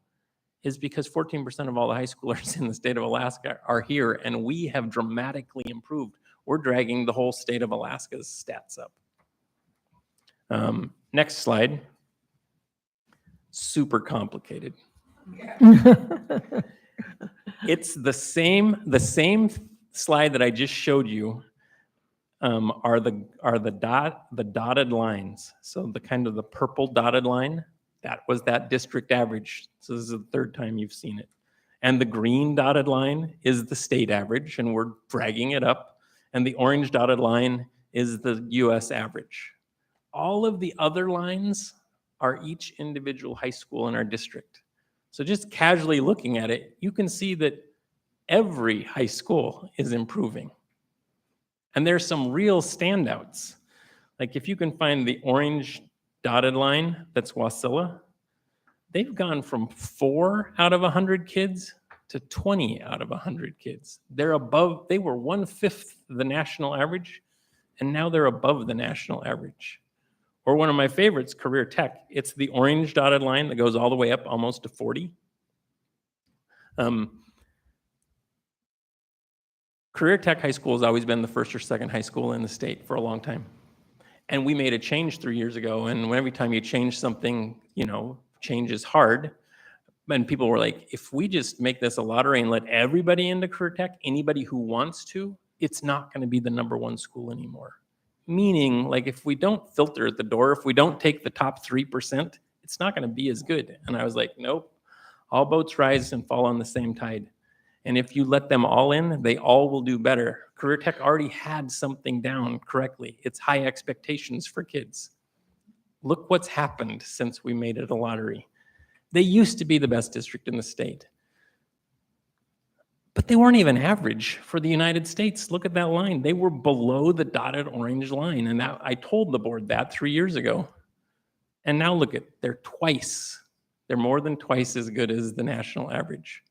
is because 14% of all the high schoolers in the state of Alaska are here, and we have dramatically improved. We're dragging the whole state of Alaska's stats up. Next slide. Super complicated. It's the same slide that I just showed you. Are the dotted lines. So the kind of the purple dotted line, that was that district average. So this is the third time you've seen it. And the green dotted line is the state average, and we're dragging it up. And the orange dotted line is the US average. All of the other lines are each individual high school in our district. So just casually looking at it, you can see that every high school is improving. And there's some real standouts. Like if you can find the orange dotted line, that's Wasilla. They've gone from 4 out of 100 kids to 20 out of 100 kids. They're above, they were 1/5 the national average, and now they're above the national average. Or one of my favorites, Career Tech. It's the orange dotted line that goes all the way up almost to 40. Career Tech High School has always been the first or second high school in the state for a long time. And we made a change 3 years ago, and every time you change something, change is hard. And people were like, if we just make this a lottery and let everybody into Career Tech, anybody who wants to, it's not going to be the #1 school anymore. Meaning, like if we don't filter at the door, if we don't take the top 3%, it's not going to be as good. And I was like, nope, all boats rise and fall on the same tide. And if you let them all in, they all will do better. Career Tech already had something down correctly. It's high expectations for kids. Look what's happened since we made it a lottery. They used to be the best district in the state, but they weren't even average for the United States. Look at that line. They were below the dotted orange line. And that, I told the board that 3 years ago. And now look at, they're more than twice as good as the national average.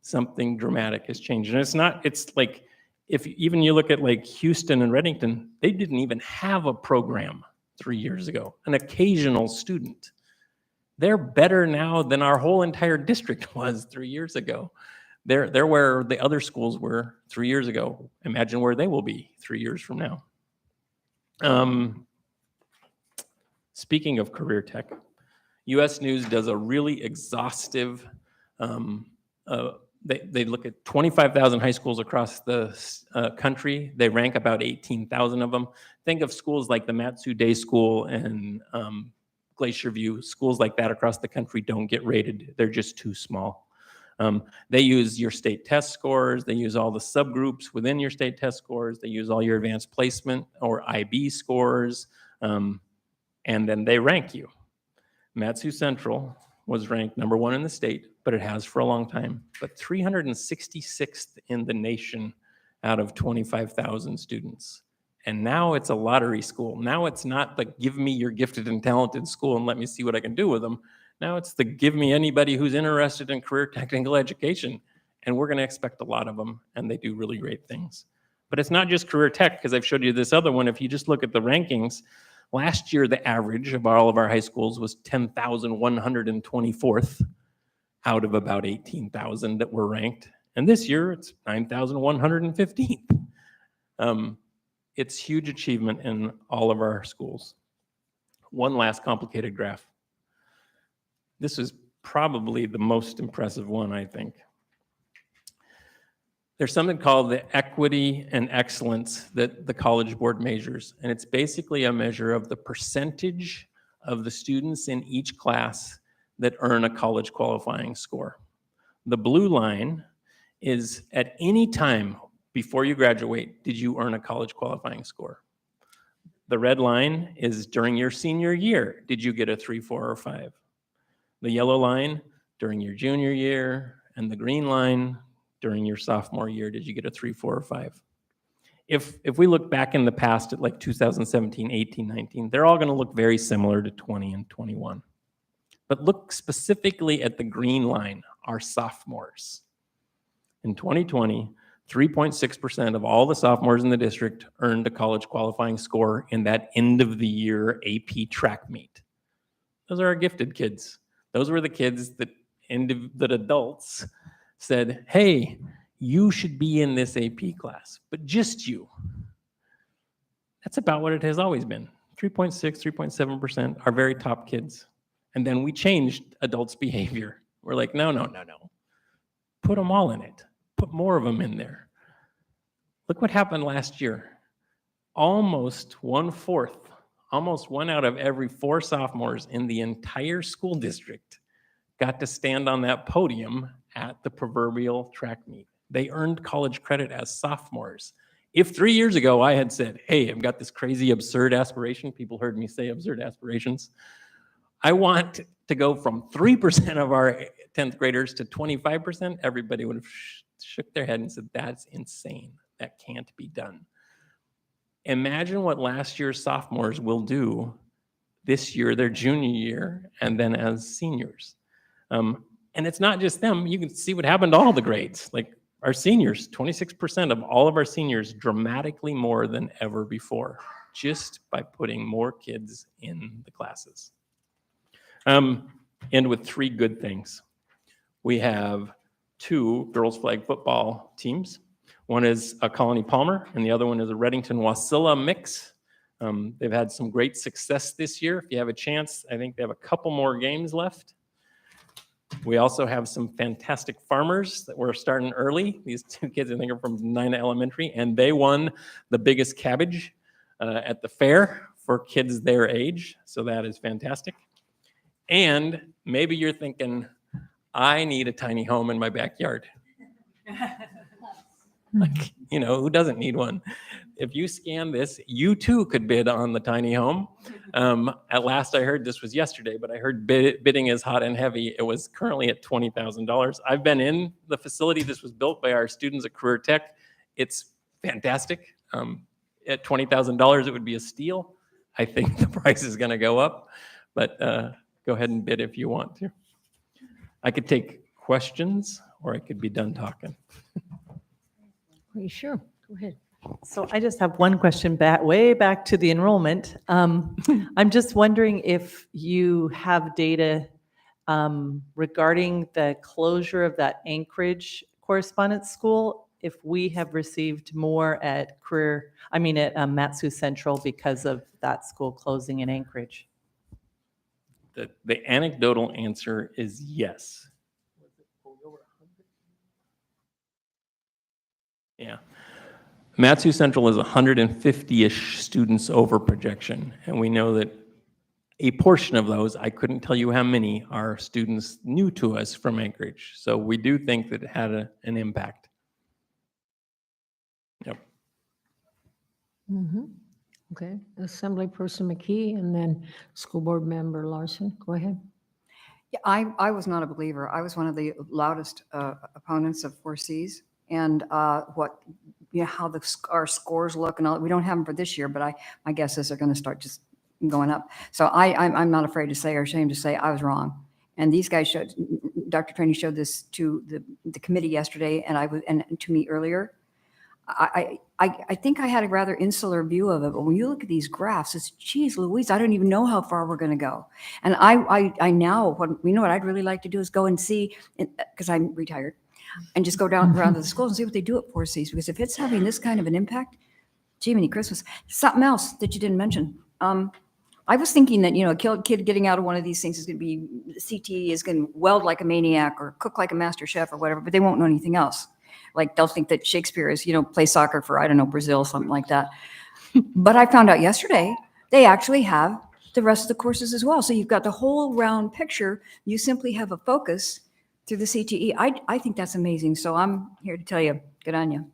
Something dramatic has changed. And it's like if even you look at like Houston and Reddington, they didn't even have a program 3 years ago, an occasional student. They're better now than our whole entire district was 3 years ago. They're where the other schools were 3 years ago. Imagine where they will be 3 years from now. Speaking of career tech, US News does a really exhaustive, they look at 25,000 high schools across the country. They rank about 18,000 of them. Think of schools like the Matsu Day School and Glacier View. Schools like that across the country don't get rated. They're just too small. They use your state test scores. They use all the subgroups within your state test scores. They use all your advanced placement or IB scores. And then they rank you. Matsu Central was ranked #1 in the state, but it has for a long time, but 366th in the nation out of 25,000 students. And now it's a lottery school. Now it's not the give me your gifted and talented school and let me see what I can do with them. Now it's the give me anybody who's interested in career technical education. And we're going to expect a lot of them, and they do really great things. But it's not just career tech, because I've showed you this other one. If you just look at the rankings, last year, the average of all of our high schools was 10,124th out of about 18,000 that were ranked. And this year, it's 9,115th. It's huge achievement in all of our schools. One last complicated graph. This is probably the most impressive one, I think. There's something called the equity and excellence that the College Board measures. And it's basically a measure of the percentage of the students in each class that earn a college qualifying score. The blue line is at any time before you graduate, did you earn a college qualifying score? The red line is during your senior year, did you get a 3, 4, or 5? The yellow line, during your junior year, and the green line, during your sophomore year, did you get a 3, 4, or 5? If we look back in the past at like 2017, 18, 19, they're all going to look very similar to 20 and 21. But look specifically at the green line, our sophomores. In 2020, 3.6% of all the sophomores in the district earned a college qualifying score in that end of the year AP track meet. Those are our gifted kids. Those were the kids that adults said, hey, you should be in this AP class, but just you. That's about what it has always been. 3.6, 3.7% are very top kids. And then we changed adults' behavior. We're like, no. Put them all in it. Put more of them in there. Look what happened last year. Almost 1/4, almost 1 out of every 4 sophomores in the entire school district got to stand on that podium at the proverbial track meet. They earned college credit as sophomores. If 3 years ago I had said, hey, I've got this crazy absurd aspiration, people heard me say absurd aspirations, I want to go from 3% of our 10th graders to 25%, everybody would have shook their head and said, that's insane. That can't be done. Imagine what last year's sophomores will do this year, their junior year, and then as seniors. And it's not just them. You can see what happened to all the grades. Like our seniors, 26% of all of our seniors, dramatically more than ever before, just by putting more kids in the classes. End with 3 good things. We have 2 girls flag football teams. One is a Colony Palmer, and the other one is a Reddington Wasilla mix. They've had some great success this year. If you have a chance, I think they have a couple more games left. We also have some fantastic farmers that were starting early. These 2 kids, I think, are from Nina Elementary, and they won the biggest cabbage at the fair for kids their age. So that is fantastic. And maybe you're thinking, I need a tiny home in my backyard. Like, who doesn't need one? If you scan this, you too could bid on the tiny home. At last I heard, this was yesterday, but I heard bidding is hot and heavy. It was currently at $20,000. I've been in the facility. This was built by our students at Career Tech. It's fantastic. At $20,000, it would be a steal. I think the price is going to go up, but go ahead and bid if you want to. I could take questions, or I could be done talking. Are you sure? Go ahead. So I just have one question way back to the enrollment. I'm just wondering if you have data regarding the closure of that Anchorage correspondence school, if we have received more at Matsu Central because of that school closing in Anchorage. The anecdotal answer is yes. Yeah. Matsu Central is 150-ish students over projection, and we know that a portion of those, I couldn't tell you how many, are students new to us from Anchorage. So we do think that it had an impact. Yep. Okay, Assemblyperson McKee and then School Board Member Larson. Go ahead. Yeah, I was not a believer. I was one of the loudest opponents of 4Cs and how our scores look and all. We don't have them for this year, but my guess is they're going to start just going up. So I'm not afraid to say or ashamed to say I was wrong. And these guys Dr. Trainee showed this to the committee yesterday and to me earlier. I think I had a rather insular view of it, but when you look at these graphs, it's, geez Louise, I don't even know how far we're going to go. And I now, what I'd really like to do is go and see, because I'm retired, and just go down around to the schools and see what they do at 4Cs, because if it's having this kind of an impact, gee, many Christmas. Something else that you didn't mention. I was thinking that, a kid getting out of one of these things is going to be, CTE is going to weld like a maniac or cook like a master chef or whatever, but they won't know anything else. Like they'll think that Shakespeare is, play soccer for, I don't know, Brazil, something like that. But I found out yesterday, they actually have the rest of the courses as well. So you've got the whole round picture. You simply have a focus through the CTE. I think that's amazing. So I'm here to tell you, good on you.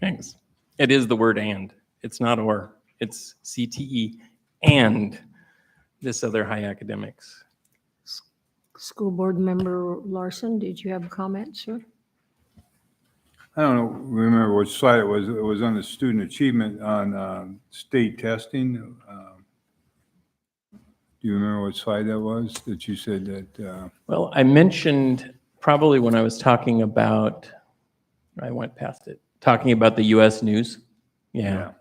Thanks. It is the word and. It's not or. It's CTE and this other high academics. School Board Member Larson, did you have a comment, sir? I don't remember what slide it was. It was on the student achievement on state testing. Do you remember what slide that was that you said that? Well, I mentioned probably when I was talking about, I went past it, talking about the U.S. news. Yeah.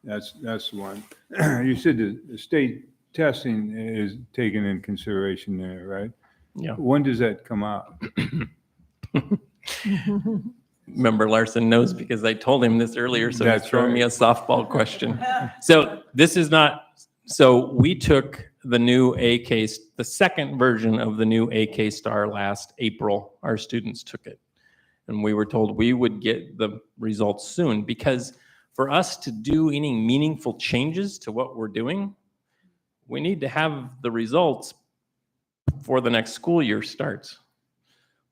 That's the one. You said the state testing is taken in consideration there, right? Yeah. When does that come out? Member Larson knows because I told him this earlier, so That's he's throwing me a right. softball question. So this is not, so we took the new AK, the second version of the new AK Star last April. Our students took it. And we were told we would get the results soon, because for us to do any meaningful changes to what we're doing, we need to have the results before the next school year starts.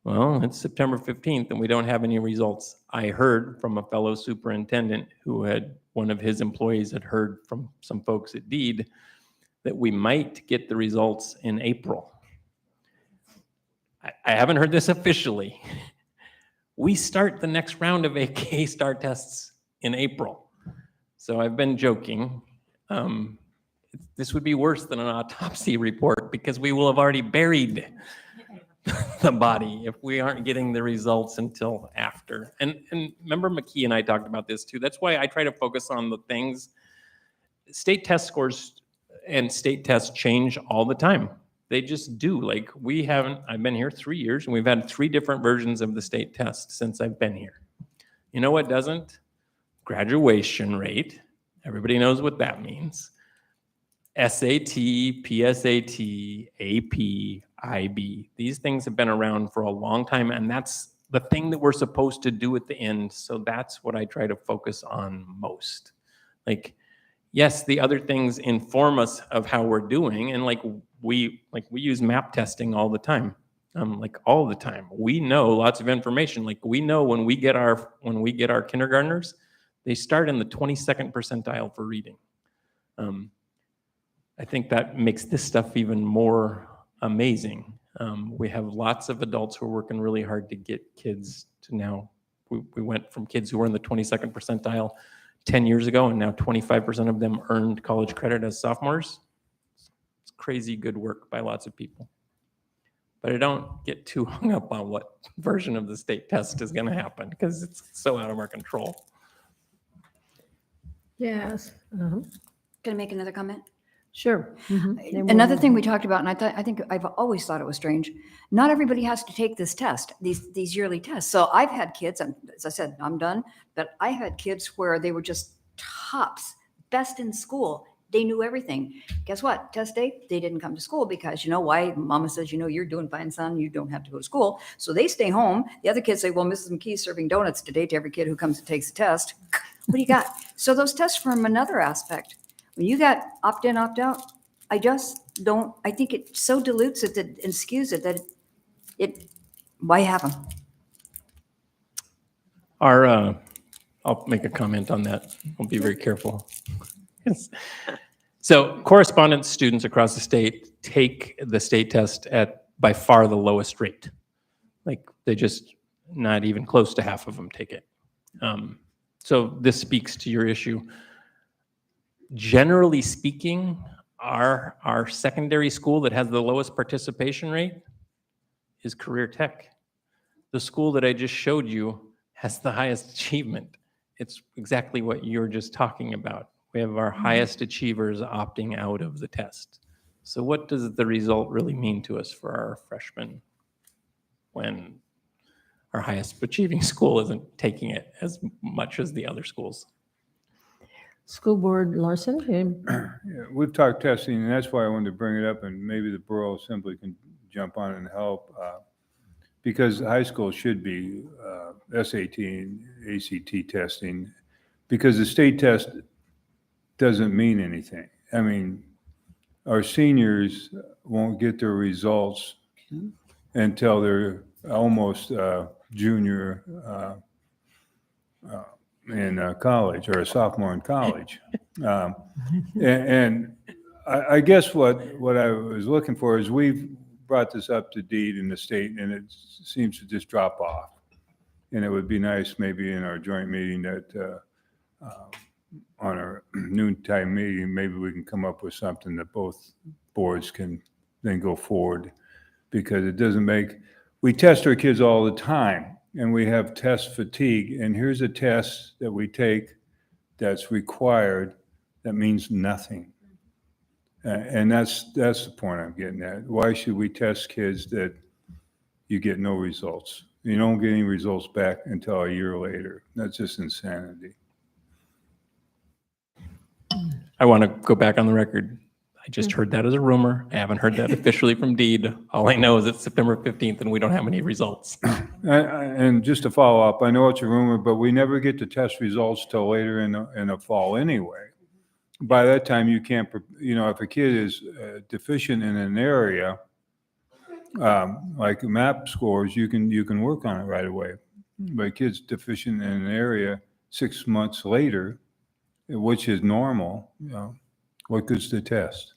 Well, it's September 15th and we don't have any results. I heard from a fellow superintendent who had, one of his employees had heard from some folks at DEED that we might get the results in April. I haven't heard this officially. We start the next round of AK STAR tests in April. So I've been joking. This would be worse than an autopsy report because we will have already buried the body if we aren't getting the results until after. And remember McKee and I talked about this too. That's why I try to focus on the things. State test scores and state tests change all the time. They just do. Like I've been here 3 years and we've had 3 different versions of the state test since I've been here. You know what doesn't? Graduation rate. Everybody knows what that means. SAT, PSAT, AP, IB. These things have been around for a long time, and that's the thing that we're supposed to do at the end. So that's what I try to focus on most. Like, yes, the other things inform us of how we're doing, and we use map testing all the time. All the time. We know lots of information. Like we know when we get our kindergartners, they start in the 22nd percentile for reading. I think that makes this stuff even more amazing. We have lots of adults who are working really hard to get kids to now. We went from kids who were in the 22nd percentile 10 years ago, and now 25% of them earned college credit as sophomores. It's crazy good work by lots of people. But I don't get too hung up on what version of the state test is going to happen because it's so out of our control. Yes. Can I make another comment? Sure. Then Another we'll- thing we talked about, and I think I've always thought it was strange, not everybody has to take this test, these yearly tests. So I've had kids, and as I said, I'm done, but I had kids where they were just tops, best in school. They knew everything. Guess what? Test day, they didn't come to school because you know why? Mama says, you know, you're doing fine, son. You don't have to go to school. So they stay home. The other kids say, well, Mrs. McKee's serving donuts today to every kid who comes and takes the test. What do you got? So those tests from another aspect. When you got opt in, opt out, I just don't, I think it so dilutes it and skews it that why have them? I'll make a comment on that. I'll be very careful. So correspondence students across the state take the state test at by far the lowest rate. Like they just, not even close to half of them take it. So this speaks to your issue. Generally speaking, our secondary school that has the lowest participation rate is career tech. The school that I just showed you has the highest achievement. It's exactly what you're just talking about. We have our highest achievers opting out of the test. So what does the result really mean to us for our freshmen when our highest achieving school isn't taking it as much as the other schools? School Board Larson? Yeah, we've talked testing, and that's why I wanted to bring it up, and maybe the Borough Assembly can jump on and help. Because high school should be SAT and ACT testing, because the state test doesn't mean anything. I mean, our seniors won't get their results until they're almost junior in college, or a sophomore in college. And I guess what I was looking for is we've brought this up to DEED in the state, and it seems to just drop off. And it would be nice maybe in our joint meeting that on our noontime meeting, maybe we can come up with something that both boards can then go forward, because it doesn't make, we test our kids all the time and we have test fatigue, and here's a test that we take that's required that means nothing. And that's the point I'm getting at. Why should we test kids that you get no results? You don't get any results back until a year later. That's just insanity. I want to go back on the record. I just heard that as a rumor. I haven't heard that officially from DEED. All I know is it's September 15th and we don't have any results. And just to follow up, I know it's a rumor, but we never get the test results till later in the fall anyway. By that time, you can't, if a kid is deficient in an area, like MAP scores, you can work on it right away. But a kid's deficient in an area 6 months later, which is normal, what good's the test?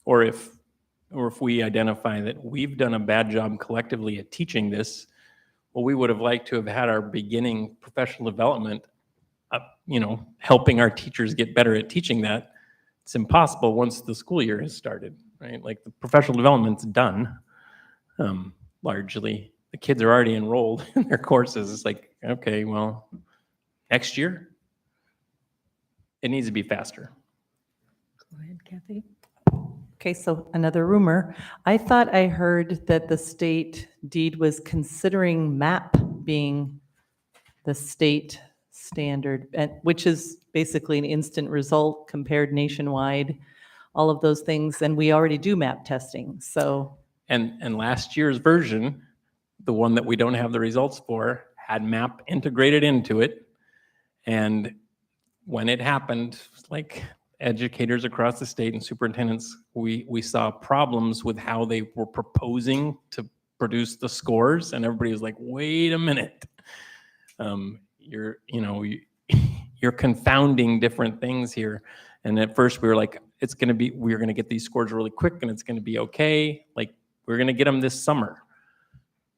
Or if we identify that we've done a bad job collectively at teaching this, well, we would have liked to have had our beginning professional development, helping our teachers get better at teaching that. It's impossible once the school year has started, right? Like the professional development's done, largely. The kids are already enrolled in their courses. It's like, okay, well, next year, it needs to be faster. Go ahead, Kathy. Okay, so another rumor. I thought I heard that the state DEED was considering MAP being the state standard, which is basically an instant result compared nationwide, all of those things, and we already do MAP testing, so. And last year's version, the one that we don't have the results for, had MAP integrated into it. And when it happened, like educators across the state and superintendents, we saw problems with how they were proposing to produce the scores, and everybody was like, wait a minute. You're confounding different things here. And at first we were like, we're going to get these scores really quick and it's going to be okay. Like we're going to get them this summer.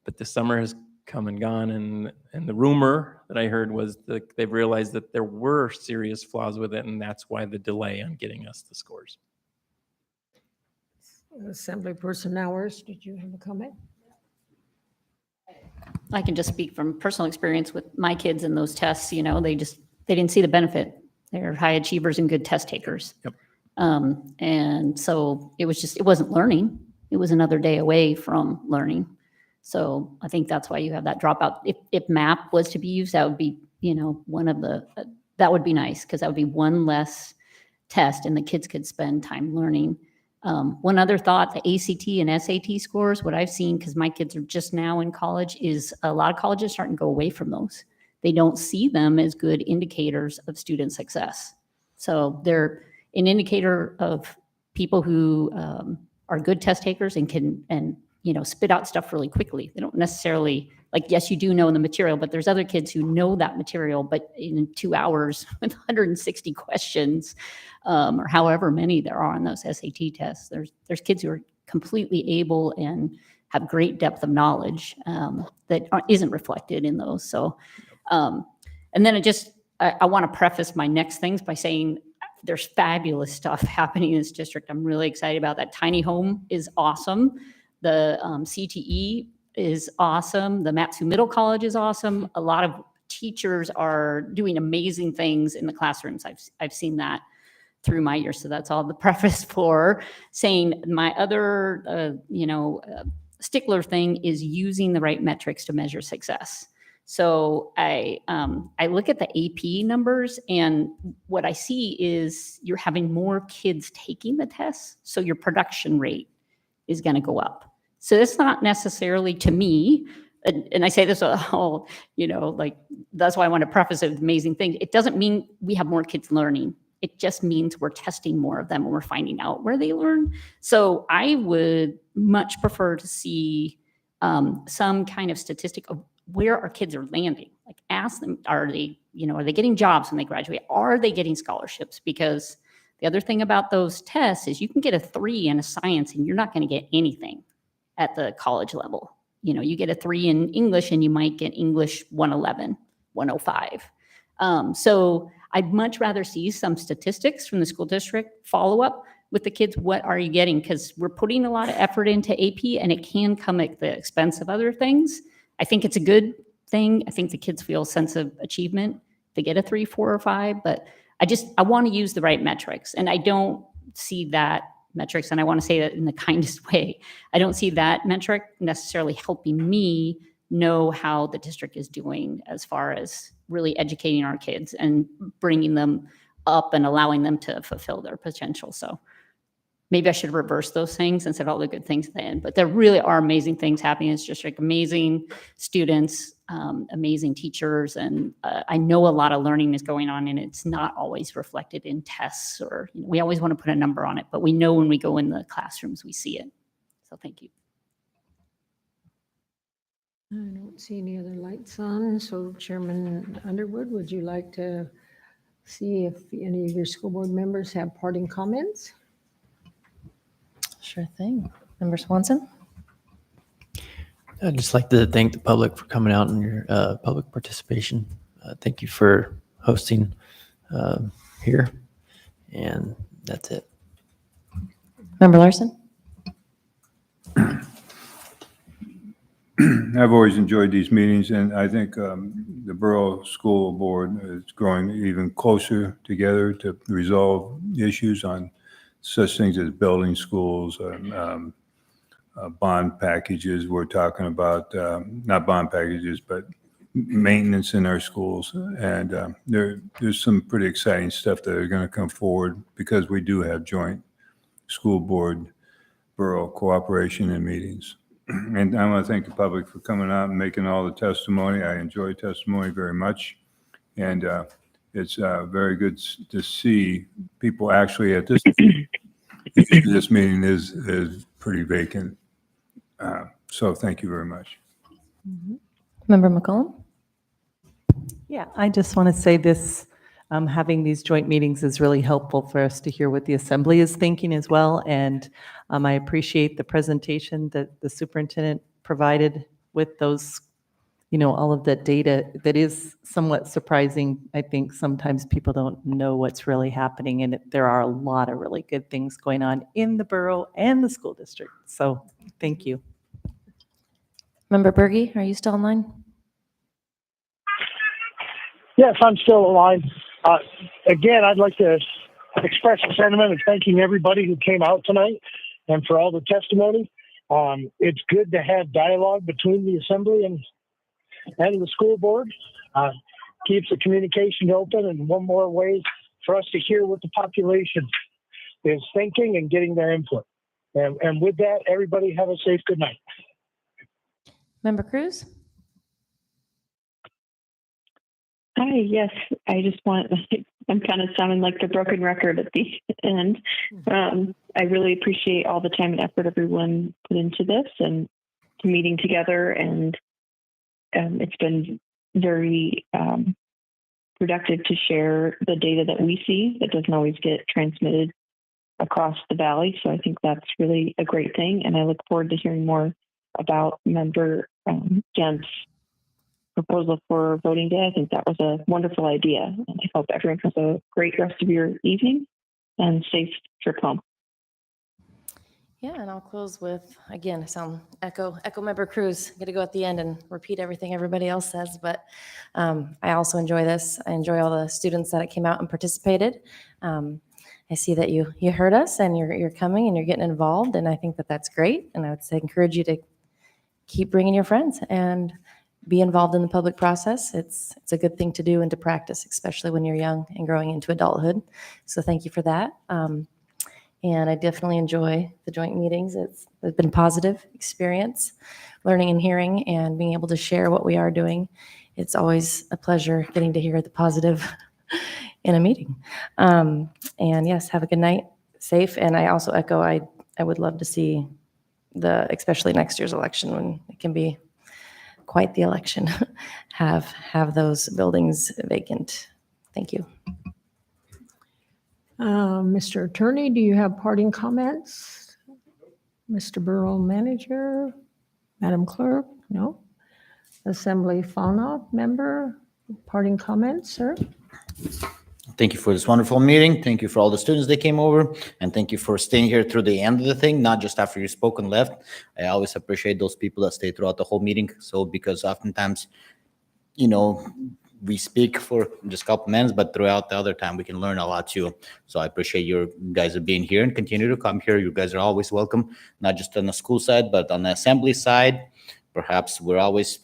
But this summer has come and gone. And the rumor that I heard was that they've realized that there were serious flaws with it. And that's why the delay on getting us the scores. Assemblyperson Nowers, did you have a comment? I can just speak from personal experience with my kids in those tests. They they didn't see the benefit. They're high achievers and good test takers. Yep. And so it wasn't learning. It was another day away from learning. So I think that's why you have that dropout. If MAP was to be used, that would be, one of the, that would be nice, because that would be one less test and the kids could spend time learning. One other thought, the ACT and SAT scores, what I've seen, because my kids are just now in college, is a lot of colleges starting to go away from those. They don't see them as good indicators of student success. So they're an indicator of people who are good test takers and can spit out stuff really quickly. They don't necessarily, like, yes, you do know the material, but there's other kids who know that material, but in 2 hours with 160 questions, or however many there are on those SAT tests, there's kids who are completely able and have great depth of knowledge that isn't reflected in those. So, and then I want to preface my next things by saying there's fabulous stuff happening in this district. I'm really excited about that. Tiny home is awesome. The CTE is awesome. The Matsu Middle College is awesome. A lot of teachers are doing amazing things in the classrooms. I've seen that through my years. So that's all the preface for saying my other, stickler thing is using the right metrics to measure success. So I look at the AP numbers, and what I see is you're having more kids taking the tests, so your production rate is going to go up. So it's not necessarily, to me, and I say this all, that's why I want to preface it with amazing things. It doesn't mean we have more kids learning. It just means we're testing more of them and we're finding out where they learn. So I would much prefer to see some kind of statistic of where our kids are landing. Like, ask them, are they getting jobs when they graduate? Are they getting scholarships? Because the other thing about those tests is you can get a 3 in a science and you're not going to get anything at the college level. You get a 3 in English and you might get English 111, 105. So I'd much rather see some statistics from the school district, follow up with the kids. What are you getting? Because we're putting a lot of effort into AP and it can come at the expense of other things. I think it's a good thing. I think the kids feel a sense of achievement. They get a 3, 4, or 5, but I want to use the right metrics. And I don't see that metrics, and I want to say that in the kindest way, I don't see that metric necessarily helping me know how the district is doing as far as really educating our kids and bringing them up and allowing them to fulfill their potential. So maybe I should reverse those things and said all the good things at the end, but there really are amazing things happening. It's just like amazing students, amazing teachers. And I know a lot of learning is going on, and it's not always reflected in tests, or we always want to put a number on it, but we know when we go in the classrooms, we see it. So thank you. I don't see any other lights on. So Chairman Underwood, would you like to see if any of your school board members have parting comments? Sure thing. Member Swanson? I'd just like to thank the public for coming out and your public participation. Thank you for hosting here, and that's it. Member Larson? I've always enjoyed these meetings, and I think the Borough School Board is growing even closer together to resolve issues on such things as building schools, bond packages. We're talking about, not bond packages, but maintenance in our schools. And there's some pretty exciting stuff that are going to come forward because we do have joint school board borough cooperation in meetings. And I want to thank the public for coming out and making all the testimony. I enjoy testimony very much. And it's very good to see people actually at this this meeting is pretty vacant. So thank you very much. Member McCollum? Yeah, I just want to say this, having these joint meetings is really helpful for us to hear what the assembly is thinking as well. And I appreciate the presentation that the superintendent provided with those, all of that data that is somewhat surprising. I think sometimes people don't know what's really happening, and there are a lot of really good things going on in the borough and the school district. So thank you. Member Berge, are you still online? Yes, I'm still alive. Again, I'd like to express a sentiment of thanking everybody who came out tonight and for all the testimony. It's good to have dialogue between the assembly and the school board. Keeps the communication open, and one more way for us to hear what the population is thinking and getting their input. And with that, everybody have a safe good night. Member Cruz? Hi, yes, I just want, I'm kind of sounding like the broken record at the end. I really appreciate all the time and effort everyone put into this and meeting together, and it's been very productive to share the data that we see that doesn't always get transmitted across the valley. So I think that's really a great thing, and I look forward to hearing more about Member Gent's proposal for voting day. I think that was a wonderful idea, and I hope everyone has a great rest of your evening and safe trip home. Yeah, and I'll close with, again, echo Member Cruz. I'm going to go at the end and repeat everything everybody else says, but I also enjoy this. I enjoy all the students that came out and participated. I see that you heard us and you're coming and you're getting involved, and I think that that's great. And I would say encourage you to keep bringing your friends and be involved in the public process. It's a good thing to do and to practice, especially when you're young and growing into adulthood. So thank you for that. And I definitely enjoy the joint meetings. It's been a positive experience, learning and hearing and being able to share what we are doing. It's always a pleasure getting to hear the positive in a meeting. And yes, have a good night, safe. And I also echo, I would love to see especially next year's election, when it can be quite the election, have those buildings vacant. Thank you. Mr. Attorney, do you have parting comments? Mr. Borough Manager, Madam Clerk, no? Assembly Fauna member, parting comments, sir? Thank you for this wonderful meeting. Thank you for all the students that came over, and thank you for staying here through the end of the thing, not just after you spoke and left. I always appreciate those people that stay throughout the whole meeting. So, because oftentimes, we speak for just a couple minutes, but throughout the other time, we can learn a lot too. So I appreciate you guys being here and continue to come here. You guys are always welcome, not just on the school side, but on the assembly side. Perhaps we're always,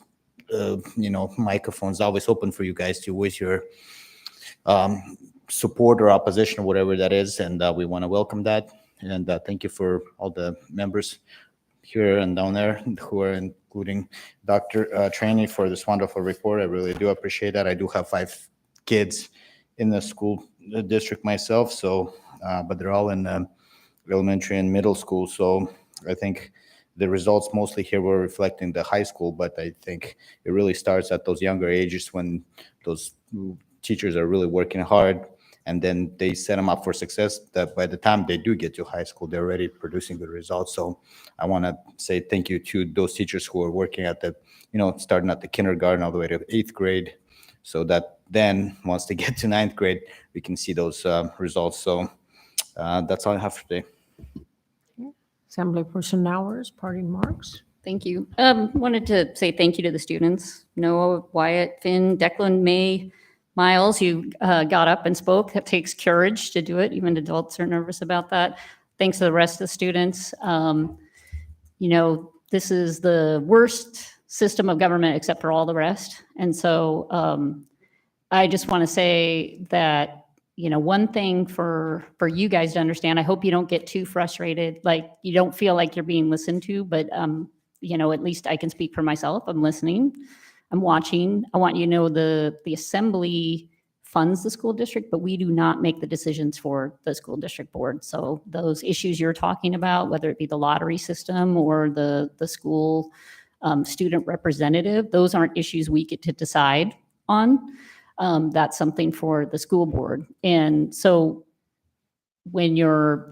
microphones always open for you guys to voice your support or opposition or whatever that is. And we want to welcome that. And thank you for all the members here and down there who are including Dr. Traney for this wonderful report. I really do appreciate that. I do have 5 kids in the school district myself, so but they're all in elementary and middle school. So I think the results mostly here were reflecting the high school, but I think it really starts at those younger ages when those teachers are really working hard, and then they set them up for success, that by the time they do get to high school, they're already producing good results. So I want to say thank you to those teachers who are working at starting at the kindergarten all the way to 8th grade, so that then once they get to 9th grade, we can see those results. So that's all I have for today. Assemblyperson Nowers, parting marks. Thank you. Wanted to say thank you to the students. Noah, Wyatt, Finn, Declan, May, Miles, you got up and spoke. That takes courage to do it. Even adults are nervous about that. Thanks to the rest of the students. This is the worst system of government except for all the rest. And so I just want to say that, one thing for you guys to understand, I hope you don't get too frustrated, like you don't feel like you're being listened to, but at least I can speak for myself. I'm listening. I'm watching. I want you to know the assembly funds the school district, but we do not make the decisions for the school district board. So those issues you're talking about, whether it be the lottery system or the school student representative, those aren't issues we get to decide on. That's something for the school board. And so when you're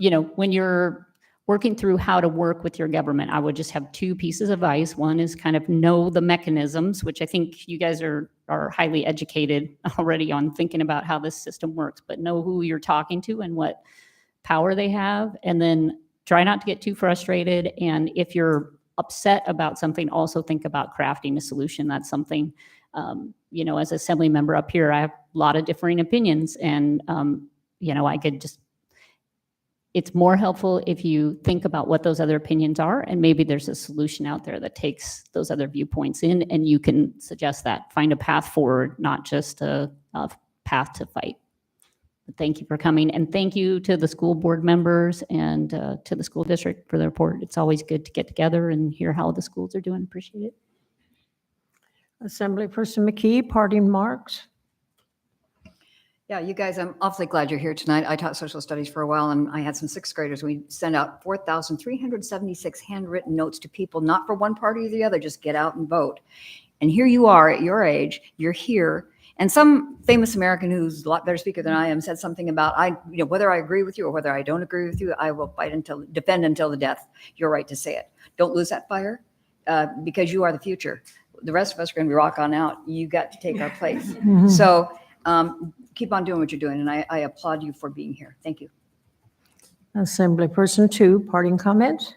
working through how to work with your government, I would just have 2 pieces of advice. One is kind of know the mechanisms, which I think you guys are highly educated already on thinking about how this system works, but know who you're talking to and what power they have. And then try not to get too frustrated. And if you're upset about something, also think about crafting a solution. That's something You know, as assembly member up here, I have a lot of differing opinions, and you know, I could just, it's more helpful if you think about what those other opinions are, and maybe there's a solution out there that takes those other viewpoints in, and you can suggest that, find a path forward, not just a path to fight. But thank you for coming, and thank you to the school board members and to the school district for the report. It's always good to get together and hear how the schools are doing. Appreciate it. Assemblyperson McKee, parting remarks. Yeah, you guys, I'm awfully glad you're here tonight. I taught social studies for a while, and I had some sixth graders. We sent out 4,376 handwritten notes to people, not for one party or the other, just get out and vote. And here you are at your age, you're here. And some famous American who's a lot better speaker than I am said something about, you know, whether I agree with you or whether I don't agree with you, I will defend until the death. Your right to say it. Don't lose that fire, because you are the future. The rest of us are going to be rock on out. You got to take our place. Mhm. So keep on doing what you're doing, and I applaud you for being here. Thank you. Assemblyperson 2, parting comments.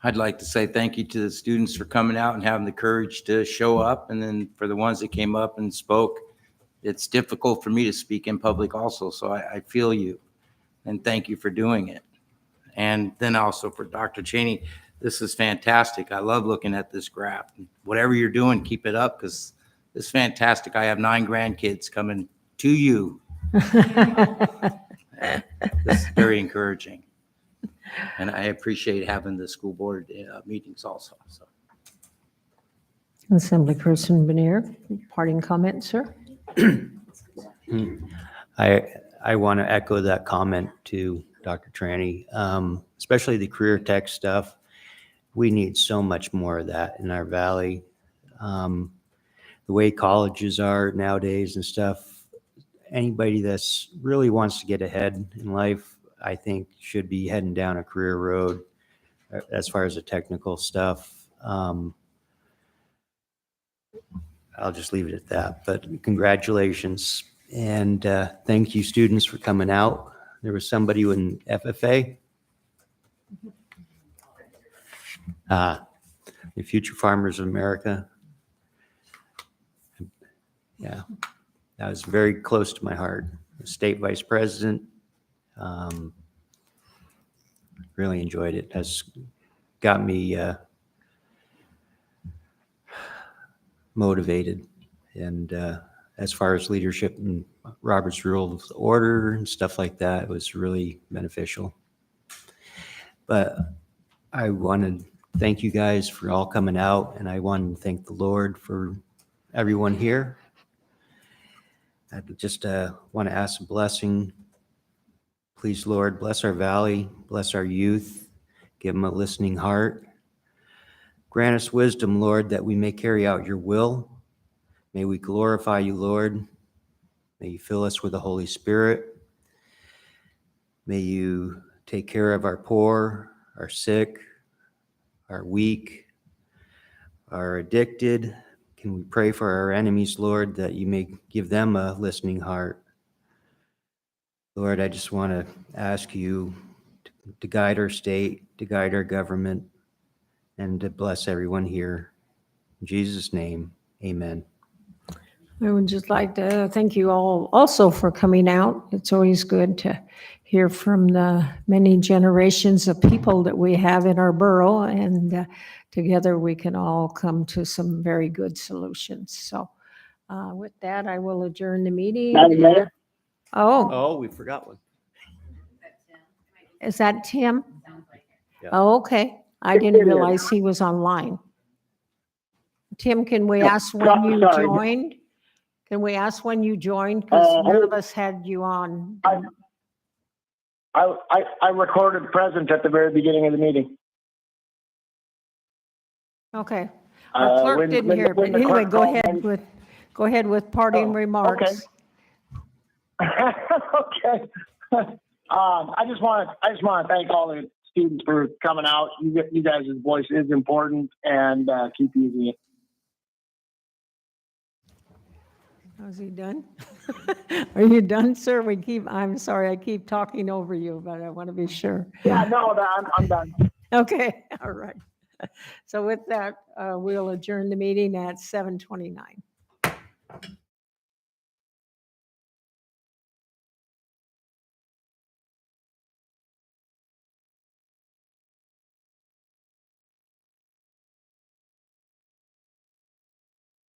I'd like to say thank you to the students for coming out and having the courage to show up. And then for the ones that came up and spoke, it's difficult for me to speak in public also. So I feel you, and thank you for doing it. And then also for Dr. Cheney, this is fantastic. I love looking at this graph. Whatever you're doing, keep it up, because this is fantastic. I have 9 grandkids coming to you. This is very encouraging. And I appreciate having the school board meetings also. So. Assemblyperson Benier, parting comment, sir. I want to echo that comment to Dr. Tranny, especially the career tech stuff. We need so much more of that in our valley. The way colleges are nowadays and stuff, anybody that's really wants to get ahead in life, I think should be heading down a career road as far as the technical stuff. I'll just leave it at that, but congratulations. And thank you, students, for coming out. There was somebody in FFA. The Future Farmers of America. Yeah, that was very close to my heart. The state vice president. Really enjoyed it. Has got me motivated, and as far as leadership and Robert's Rules of Order and stuff like that, it was really beneficial. But I want to thank you guys for all coming out, and I want to thank the Lord for everyone here. I just want to ask a blessing. Please, Lord, bless our valley, bless our youth, give them a listening heart. Grant us wisdom, Lord, that we may carry out your will. May we glorify you, Lord. May you fill us with the Holy Spirit. May you take care of our poor, our sick, our weak, our addicted. Can we pray for our enemies, Lord, that you may give them a listening heart? Lord, I just want to ask you to guide our state, to guide our government, and to bless everyone here. In Jesus' name, amen. I would just like to thank you all also for coming out. It's always good to hear from the many generations of people that we have in our borough, and together we can all come to some very good solutions. So with that, I will adjourn the meeting. Madam Mayor? Oh, we forgot one. is that Tim? Yeah. Oh, okay. I didn't realize he was online. Tim, can we ask when you sorry. joined? Can we ask when you joined? Because none of us had you on. I recorded present at the very beginning of the meeting. Okay. Our clerk didn't hear, but anyway, go ahead with parting remarks. Okay. I just want to thank all the students for coming out. You guys' voice is important, and keep using it. Is he done? Are you done, sir? I'm sorry, I keep talking over you, but I want to be sure. Yeah, no, I'm done. Okay, all right. So with that, we'll adjourn the meeting at 7:29.